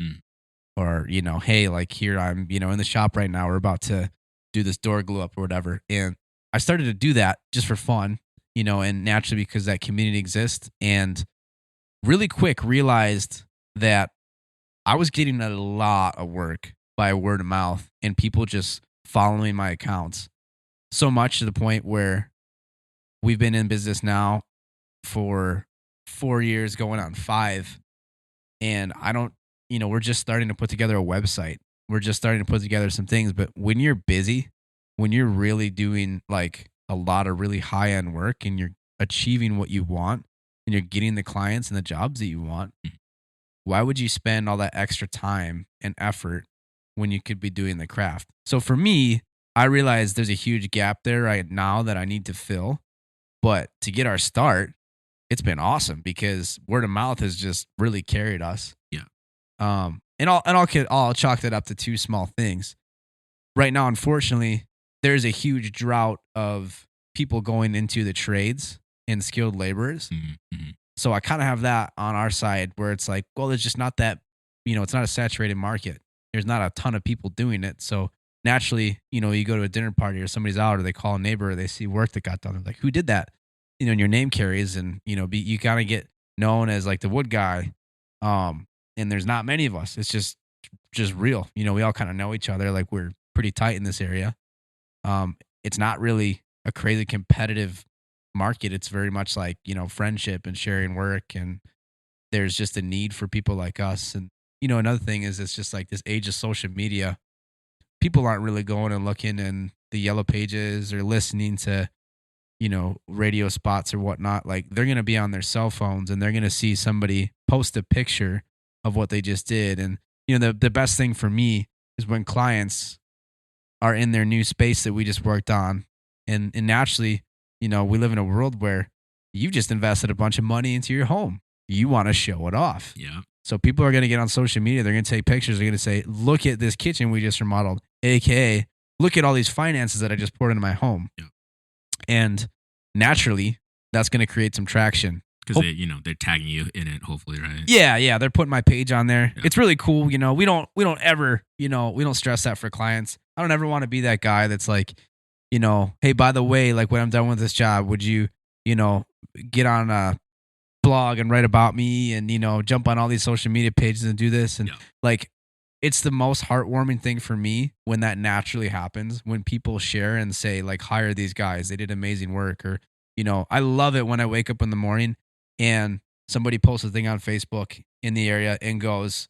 Or, hey, like here I'm, in the shop right now. We're about to do this door glue up or whatever. And I started to do that just for fun, and naturally because that community exists. And really quick realized that I was getting a lot of work by word of mouth and people just following my accounts so much to the point where we've been in business now for 4 years going on 5. And I don't, we're just starting to put together a website. We're just starting to put together some things. But when you're busy, when you're really doing like a lot of really high end work and you're achieving what you want and you're getting the clients and the jobs that you want, why would you spend all that extra time and effort when you could be doing the craft? So for me, I realize there's a huge gap there right now that I need to fill. But to get our start, it's been awesome because word of mouth has just really carried us. Yeah. And I'll chalk that up to 2 small things. Right now, unfortunately, there's a huge drought of people going into the trades and skilled laborers. Mm-hmm. So I kind of have that on our side where it's like, well, there's just not that, it's not a saturated market. There's not a ton of people doing it. So naturally, you go to a dinner party or somebody's out or they call a neighbor or they see work that got done. They're like, who did that? And your name carries and, you kind of get known as like the wood guy. And there's not many of us. It's just real. We all kind of know each other. Like we're pretty tight in this area. It's not really a crazy competitive market, it's very much like, friendship and sharing work. And there's just a need for people like us. And, another thing is it's just like this age of social media. People aren't really going and looking in the yellow pages or listening to, radio spots or whatnot. Like they're going to be on their cell phones and they're going to see somebody post a picture of what they just did. And, the best thing for me is when clients are in their new space that we just worked on. And naturally, we live in a world where you've just invested a bunch of money into your home. You want to show it off. Yeah. So people are going to get on social media. They're going to take pictures. They're going to say, look at this kitchen we just remodeled, AKA, look at all these finances that I just poured into my home. Yeah. And naturally, that's going to create some traction. Because they're tagging you in it, hopefully, right? Yeah. They're putting my page on there. Yeah. It's really cool. We don't ever, we don't stress that for clients. I don't ever want to be that guy that's like, hey, by the way, like when I'm done with this job, would you, get on a blog and write about me and, jump on all these social media pages and do this. And like, it's the most heartwarming thing for me when that naturally happens, when people share and say like, hire these guys, they did amazing work. Or, I love it when I wake up in the morning and somebody posts a thing on Facebook in the area and goes,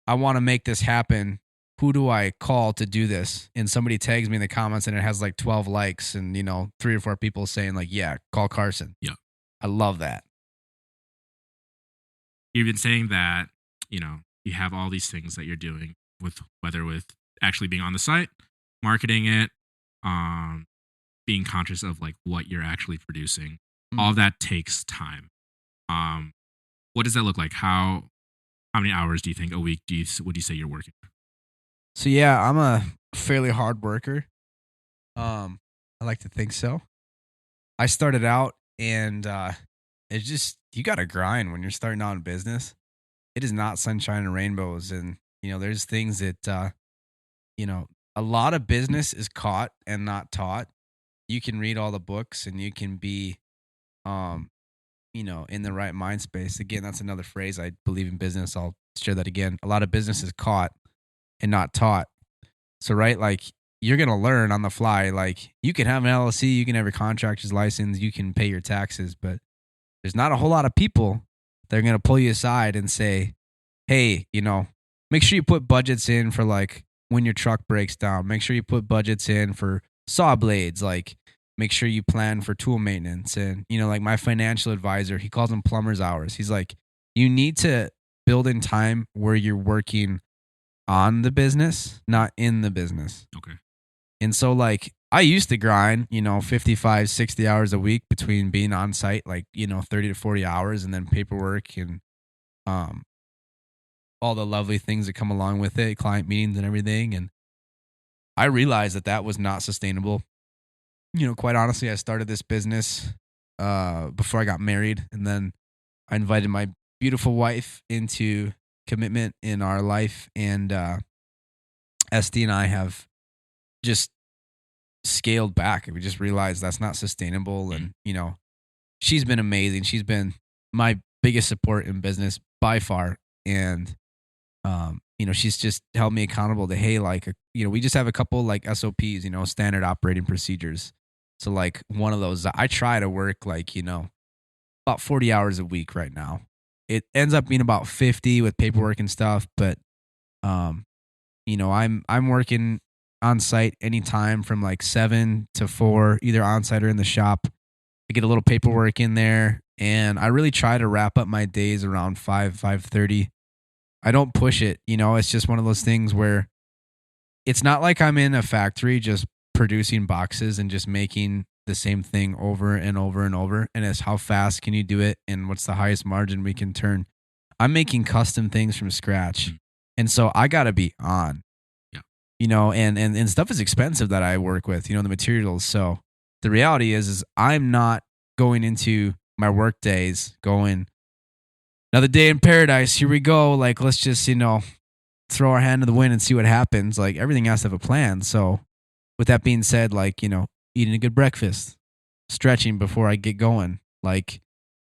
I want to make this happen. Who do I call to do this? And somebody tags me in the comments and it has like 12 likes and, 3 or 4 people saying like, yeah, call Carson. Yeah. I love that. You've been saying that, you have all these things that you're doing with actually being on the site, marketing it, being conscious of like what you're actually producing. All that takes time. What does that look like? How many hours do you think a week would you say you're working? So yeah, I'm a fairly hard worker. I like to think so. I started out and it's just, you got to grind when you're starting out in business. It is not sunshine and rainbows. And, there's things that, a lot of business is caught and not taught. You can read all the books and you can be, in the right mind space. Again, that's another phrase. I believe in business. I'll share that again. A lot of business is caught and not taught. So, right, like you're going to learn on the fly. Like you can have an LLC, you can have your contractor's license, you can pay your taxes, but there's not a whole lot of people that are going to pull you aside and say, hey, make sure you put budgets in for like when your truck breaks down. Make sure you put budgets in for saw blades. Like make sure you plan for tool maintenance. And, like my financial advisor, he calls them plumber's hours. He's like, you need to build in time where you're working on the business, not in the business. Okay. And so like I used to grind, 55, 60 hours a week between being on site, like, 30 to 40 hours and then paperwork and all the lovely things that come along with it, client meetings and everything. And I realized that was not sustainable. Quite honestly, I started this business before I got married. And then I invited my beautiful wife into commitment in our life. And Esty and I have just scaled back. We just realized that's not sustainable. And, she's been amazing. She's been my biggest support in business by far. And, she's just held me accountable to, hey, like, we just have a couple like SOPs, standard operating procedures. So like one of those, I try to work like, about 40 hours a week right now. It ends up being about 50 with paperwork and stuff. But, I'm working on site anytime from like 7 to 4, either on site or in the shop. I get a little paperwork in there and I really try to wrap up my days around 5:30. I don't push it. It's just one of those things where it's not like I'm in a factory just producing boxes and just making the same thing over and over and over. And it's how fast can you do it and what's the highest margin we can turn. I'm making custom things from scratch. And so I got to be on. And stuff is expensive that I work with, the materials. So the reality is I'm not going into my work days going, another day in paradise, here we go. Like, let's just, throw our hand in the wind and see what happens. Like everything has to have a plan. So with that being said, like, eating a good breakfast, stretching before I get going, like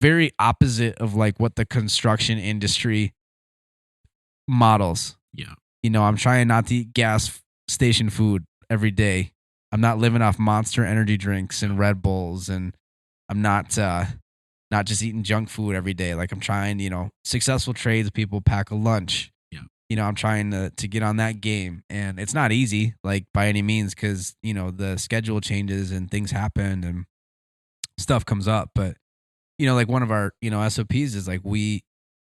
very opposite of like what the construction industry models. Yeah. I'm trying not to eat gas station food every day. I'm not living off Monster energy drinks and Red Bulls and, I'm not just eating junk food every day. Like I'm trying, successful tradespeople pack a lunch. Yeah. I'm trying to get on that game, and it's not easy, like by any means, because the schedule changes and things happen and stuff comes up. But like one of our SOPs is like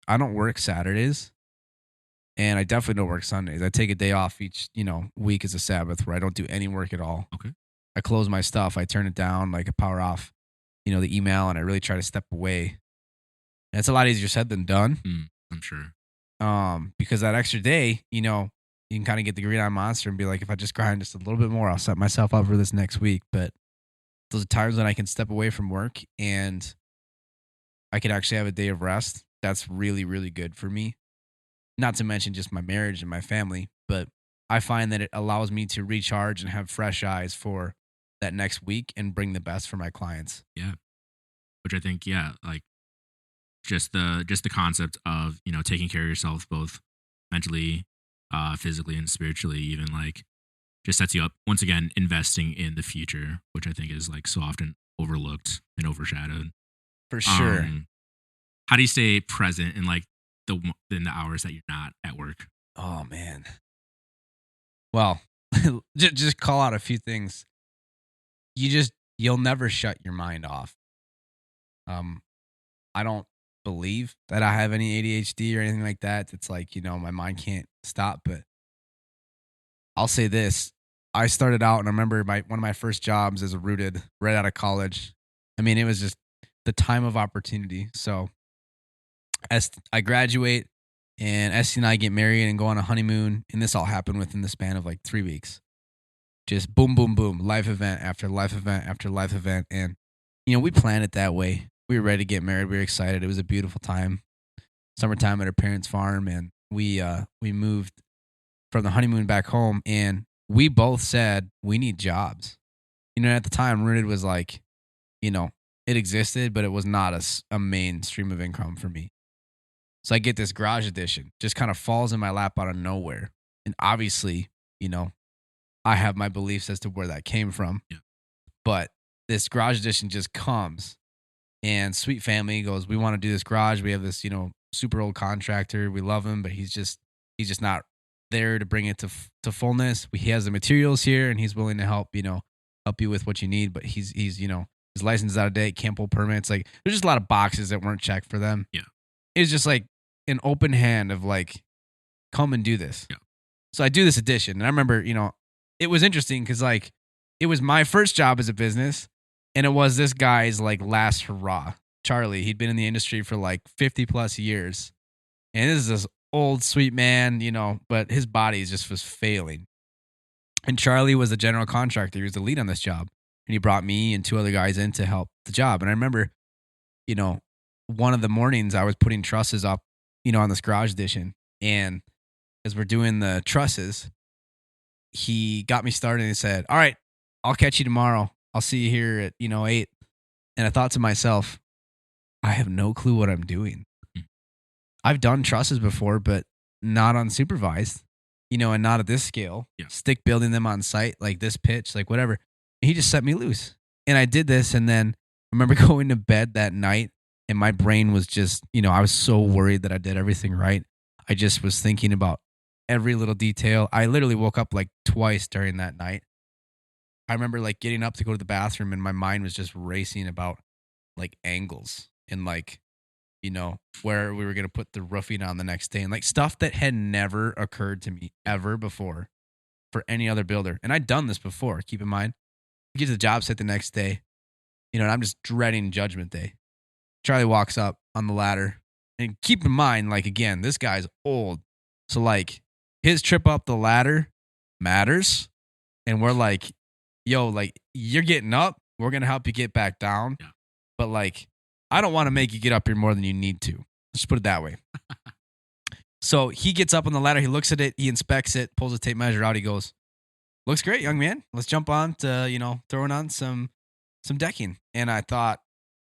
I don't work Saturdays, and I definitely don't work Sundays. I take a day off each week as a Sabbath where I don't do any work at all. Okay. I close my stuff, I turn it down, like I power off, the email, and I really try to step away. And it's a lot easier said than done. I'm sure. Because that extra day, you can kind of get the green eye monster and be like, if I just grind just a little bit more, I'll set myself up for this next week. But those are times when I can step away from work and I could actually have a day of rest. That's really, really good for me. Not to mention just my marriage and my family, but I find that it allows me to recharge and have fresh eyes for that next week and bring the best for my clients. Yeah. Which I think, like just the concept of, taking care of yourself both mentally, physically and spiritually, even like just sets you up once again, investing in the future, which I think is like so often overlooked and overshadowed. For sure. How do you stay present in like in the hours that you're not at work? Oh man. Well, just call out a few things. You'll never shut your mind off. I don't believe that I have any ADHD or anything like that. It's like, my mind can't stop, but I'll say this. I started out and I remember one of my first jobs as a rooted right out of college. I mean, it was just the time of opportunity. So as I graduate and Essie and I get married and go on a honeymoon, and this all happened within the span of like 3 weeks. Just boom, boom, boom, life event after life event after life event. And, we planned it that way. We were ready to get married. We were excited. It was a beautiful time. Summertime at our parents' farm. And we moved from the honeymoon back home. And we both said, we need jobs. At the time, Rooted was like, it existed, but it was not a main stream of income for me. So I get this garage edition, just kind of falls in my lap out of nowhere. And obviously, I have my beliefs as to where that came from. Yeah. But this garage edition just comes, and Sweet Family goes, we want to do this garage. We have this, super old contractor. We love him, but he's just not there to bring it to fullness. He has the materials here, and he's willing to help you with what you need. But he's his license is out of date, can't pull permits. Like there's just a lot of boxes that weren't checked for them. Yeah. It's just like an open hand of like, come and do this. Yeah. So I do this edition, and I remember, it was interesting because like it was my first job as a business, and it was this guy's like last hurrah. Charlie, he'd been in the industry for like 50 plus years, and this is this old sweet man, but his body just was failing. And Charlie was the general contractor. He was the lead on this job, and he brought me and 2 other guys in to help the job. And I remember, one of the mornings I was putting trusses up, on this garage addition, and as we're doing the trusses, he got me started and he said, all right, I'll catch you tomorrow. I'll see you here at, 8. And I thought to myself, I have no clue what I'm doing. I've done trusses before, but not unsupervised, and not at this scale. Yeah. Stick building them on site, like this pitch, like whatever. And he just set me loose. And I did this. And then I remember going to bed that night, and my brain was just, I was so worried that I did everything right. I just was thinking about every little detail. I literally woke up like twice during that night. I remember like getting up to go to the bathroom, and my mind was just racing about like angles and like, where we were going to put the roofing on the next day, and like stuff that had never occurred to me ever before for any other builder. And I'd done this before. Keep in mind, we get to the job site the next day, and I'm just dreading judgment day. Charlie walks up on the ladder, and keep in mind, like, again, this guy's old. So like his trip up the ladder matters. And we're like, yo, like you're getting up. We're going to help you get back down. Yeah. But like, I don't want to make you get up here more than you need to. Let's put it that way. So he gets up on the ladder. He looks at it. He inspects it, pulls a tape measure out. He goes, looks great, young man. Let's jump on to, throwing on some decking. And I thought,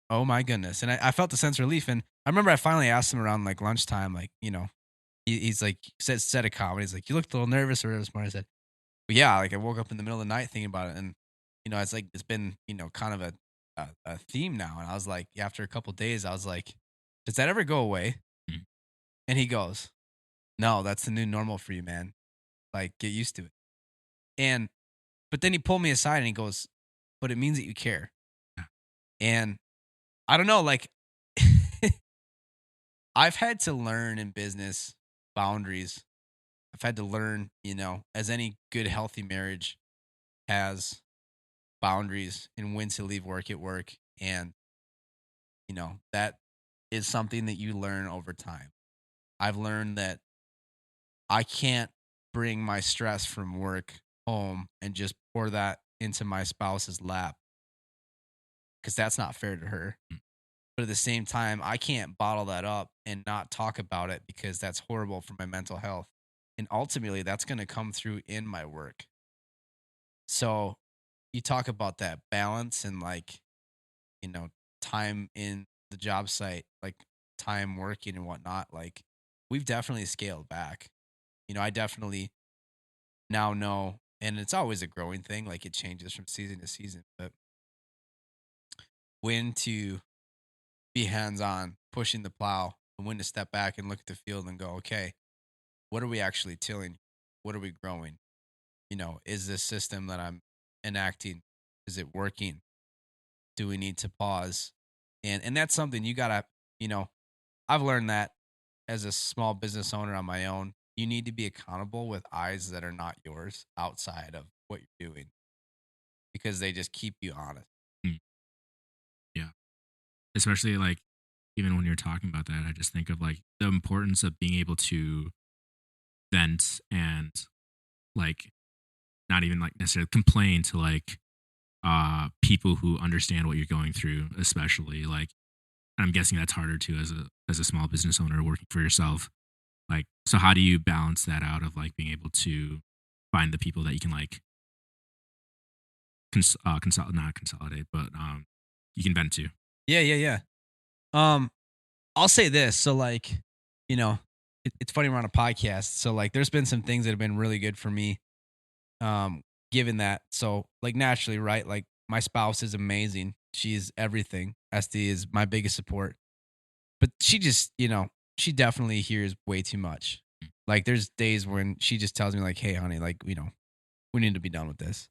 oh my goodness. And I felt a sense of relief. And I remember I finally asked him around like lunchtime, like, he's like, said a comment. He's like, you looked a little nervous or whatever this morning. I said, well, yeah, like I woke up in the middle of the night thinking about it. And, it's like, it's been, kind of a theme now. And I was like, after a couple days, I was like, does that ever go away? Mm. And he goes, no, that's the new normal for you, man. Like, get used to it. And, but then he pulled me aside and he goes, but it means that you care. Yeah. And I don't know, like, I've had to learn in business boundaries. I've had to learn, as any good, healthy marriage has boundaries and when to leave work at work. And, that is something that you learn over time. I've learned that I can't bring my stress from work home and just pour that into my spouse's lap because that's not fair to her. Mm. But at the same time, I can't bottle that up and not talk about it because that's horrible for my mental health. And ultimately, that's going to come through in my work. So you talk about that balance and time in the job site, like time working and whatnot. Like we've definitely scaled back. I definitely now know, and it's always a growing thing. Like it changes from season to season, but when to be hands on, pushing the plow, and when to step back and look at the field and go, okay, what are we actually tilling? What are we growing? Is this system that I'm enacting, is it working? Do we need to pause? And that's something you gotta, I've learned that as a small business owner on my own, you need to be accountable with eyes that are not yours outside of what you're doing because they just keep you honest. Mm. Yeah. Especially like even when you're talking about that, I just think of like the importance of being able to vent and like not even like necessarily complain to like people who understand what you're going through, especially like, and I'm guessing that's harder too as a small business owner working for yourself. Like, so how do you balance that out of like being able to find the people that you can like not consolidate, but you can vent to? Yeah, yeah, yeah. Um, I'll say this. So like, it's funny we're on a podcast. So like there's been some things that have been really good for me. Given that. So like naturally, right? Like my spouse is amazing. She's everything. SD is my biggest support. But she just, she definitely hears way too much. Like there's days when she just tells me like, hey honey, like, we need to be done with this.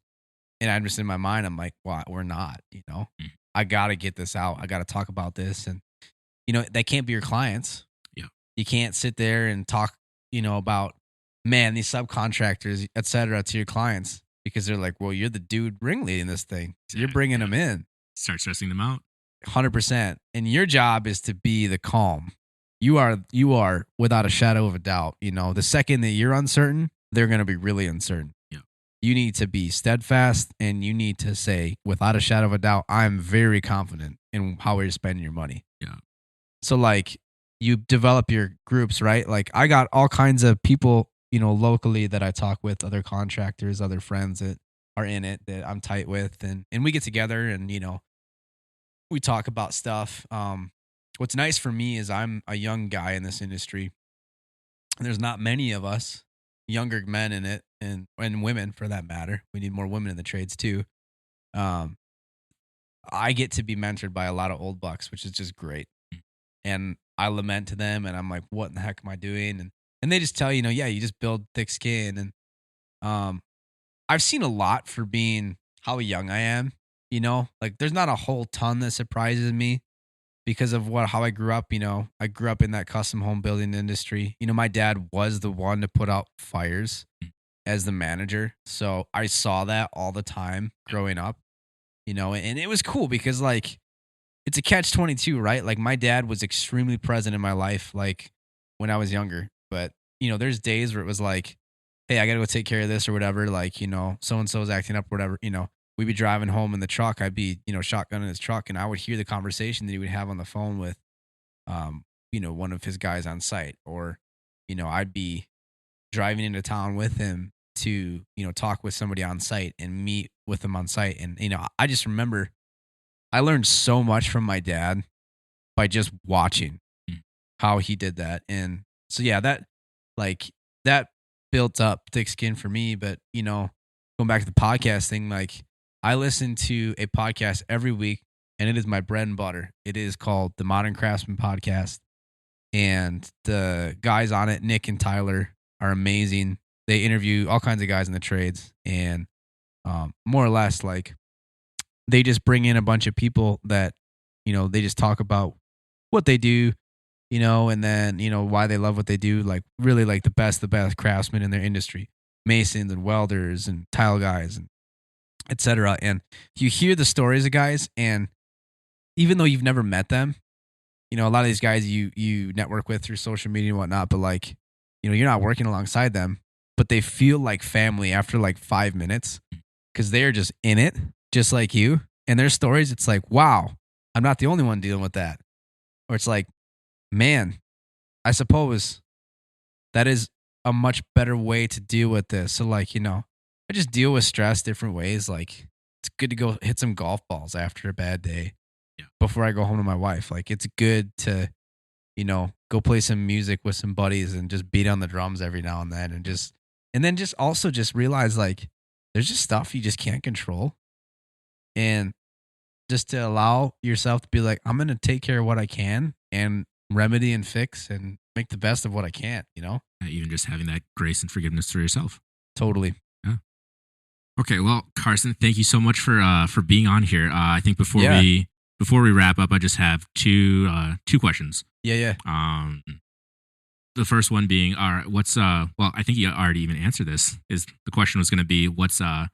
And I'm just in my mind, I'm like, well, we're not. Mm. I gotta get this out. I gotta talk about this. And they can't be your clients. Yeah. You can't sit there and talk, about man, these subcontractors, et cetera, to your clients because they're like, well, you're the dude ringleading this thing. You're bringing them in. Start stressing them out. 100%. And your job is to be the calm. You are without a shadow of a doubt. The second that you're uncertain, they're going to be really uncertain. Yeah. You need to be steadfast and you need to say, without a shadow of a doubt, I'm very confident in how you're spending your money. Yeah. So like you develop your groups, right? Like I got all kinds of people, locally that I talk with, other contractors, other friends that are in it that I'm tight with and we get together and, we talk about stuff. What's nice for me is I'm a young guy in this industry. And there's not many of us younger men in it and women for that matter. We need more women in the trades too. Um, I get to be mentored by a lot of old bucks, which is just great. And I lament to them and I'm like, what in the heck am I doing? And they just tell you, yeah, you just build thick skin. And I've seen a lot for being how young I am, like there's not a whole ton that surprises me because of how I grew up. I grew up in that custom home building industry. My dad was the one to put out fires as the manager. So I saw that all the time growing up, and it was cool because like, it's a catch-22, right? Like my dad was extremely present in my life, like when I was younger. But, there's days where it was like, hey, I got to go take care of this or whatever. Like, so-and-so is acting up or whatever, we'd be driving home in the truck. I'd be, shotgunning his truck and I would hear the conversation that he would have on the phone with, one of his guys on site. Or, I'd be driving into town with him to, talk with somebody on site and meet with them on site. And, I just remember I learned so much from my dad by just watching how he did that. And so, yeah, that built up thick skin for me. But, going back to the podcast thing, like I listen to a podcast every week and it is my bread and butter. It is called the Modern Craftsman Podcast, and the guys on it, Nick and Tyler, are amazing. They interview all kinds of guys in the trades, and more or less, like, they just bring in a bunch of people that, they just talk about what they do, and then, why they love what they do. Like, really, like the best craftsmen in their industry, masons and welders and tile guys and etc. And you hear the stories of guys, and even though you've never met them, a lot of these guys you network with through social media and whatnot, but like, you're not working alongside them, but they feel like family after like 5 minutes because they're just in it, just like you. And their stories, it's like, wow, I'm not the only one dealing with that. Or it's like, man, I suppose that is a much better way to deal with this. So like, I just deal with stress different ways. Like, it's good to go hit some golf balls after a bad day before I go home to my wife. Like, it's good to, go play some music with some buddies and just beat on the drums every now and then. And then just also just realize, like, there's just stuff you just can't control. And just to allow yourself to be like, I'm going to take care of what I can and remedy and fix and make the best of what I can, Even just having that grace and forgiveness for yourself. Totally. Yeah. Okay. Well, Carson, thank you so much for being on here. I think before we wrap up, I just have two questions. Yeah. The first one being, all right, well, I think you already even answered this. The question was going to be, what's a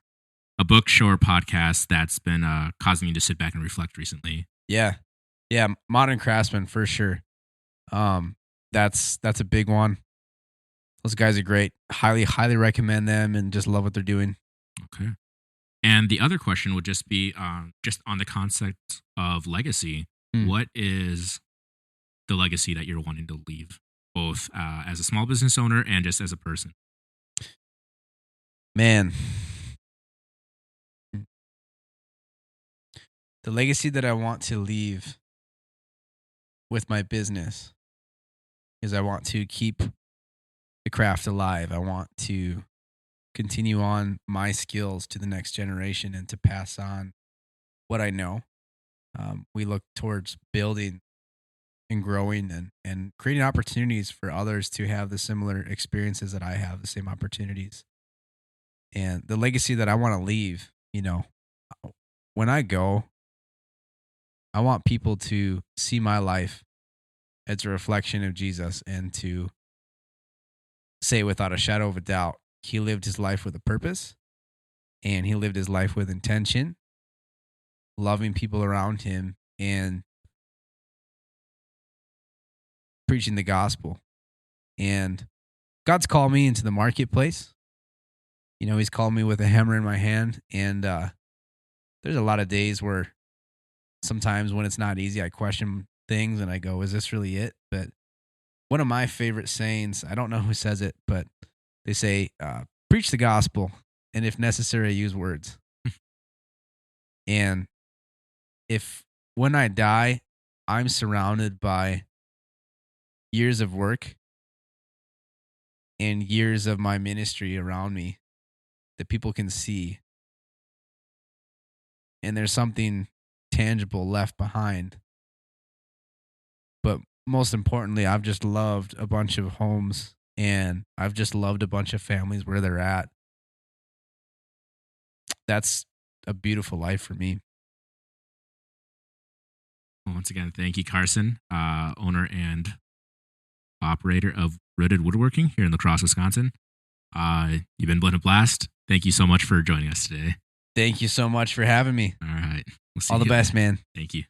book, show, or podcast that's been causing you to sit back and reflect recently? Yeah. Modern Craftsman for sure. That's a big one. Those guys are great. Highly recommend them, and just love what they're doing. Okay. And the other question would just be, just on the concept of legacy. What is the legacy that you're wanting to leave, both as a small business owner and just as a person? Man, the legacy that I want to leave with my business is I want to keep the craft alive. I want to continue on my skills to the next generation and to pass on what I know. We look towards building and growing and creating opportunities for others to have the similar experiences that I have, the same opportunities. And the legacy that I want to leave, when I go, I want people to see my life as a reflection of Jesus and to say without a shadow of a doubt, he lived his life with a purpose, and he lived his life with intention, loving people around him and preaching the gospel. And God's called me into the marketplace. He's called me with a hammer in my hand. And there's a lot of days where sometimes when it's not easy, I question things and I go, is this really it? But one of my favorite sayings, I don't know who says it, but they say, preach the gospel, and if necessary, use words. And if when I die, I'm surrounded by years of work and years of my ministry around me that people can see, and there's something tangible left behind. But most importantly, I've just loved a bunch of homes, and I've just loved a bunch of families where they're at. That's a beautiful life for me. Well, once again, thank you, Carson, owner and operator of Rooted Woodworking here in La Crosse, Wisconsin. You've been a blast. Thank you so much for joining us today. Thank you so much for having me. All right. We'll see All the you best, later. man. Thank you.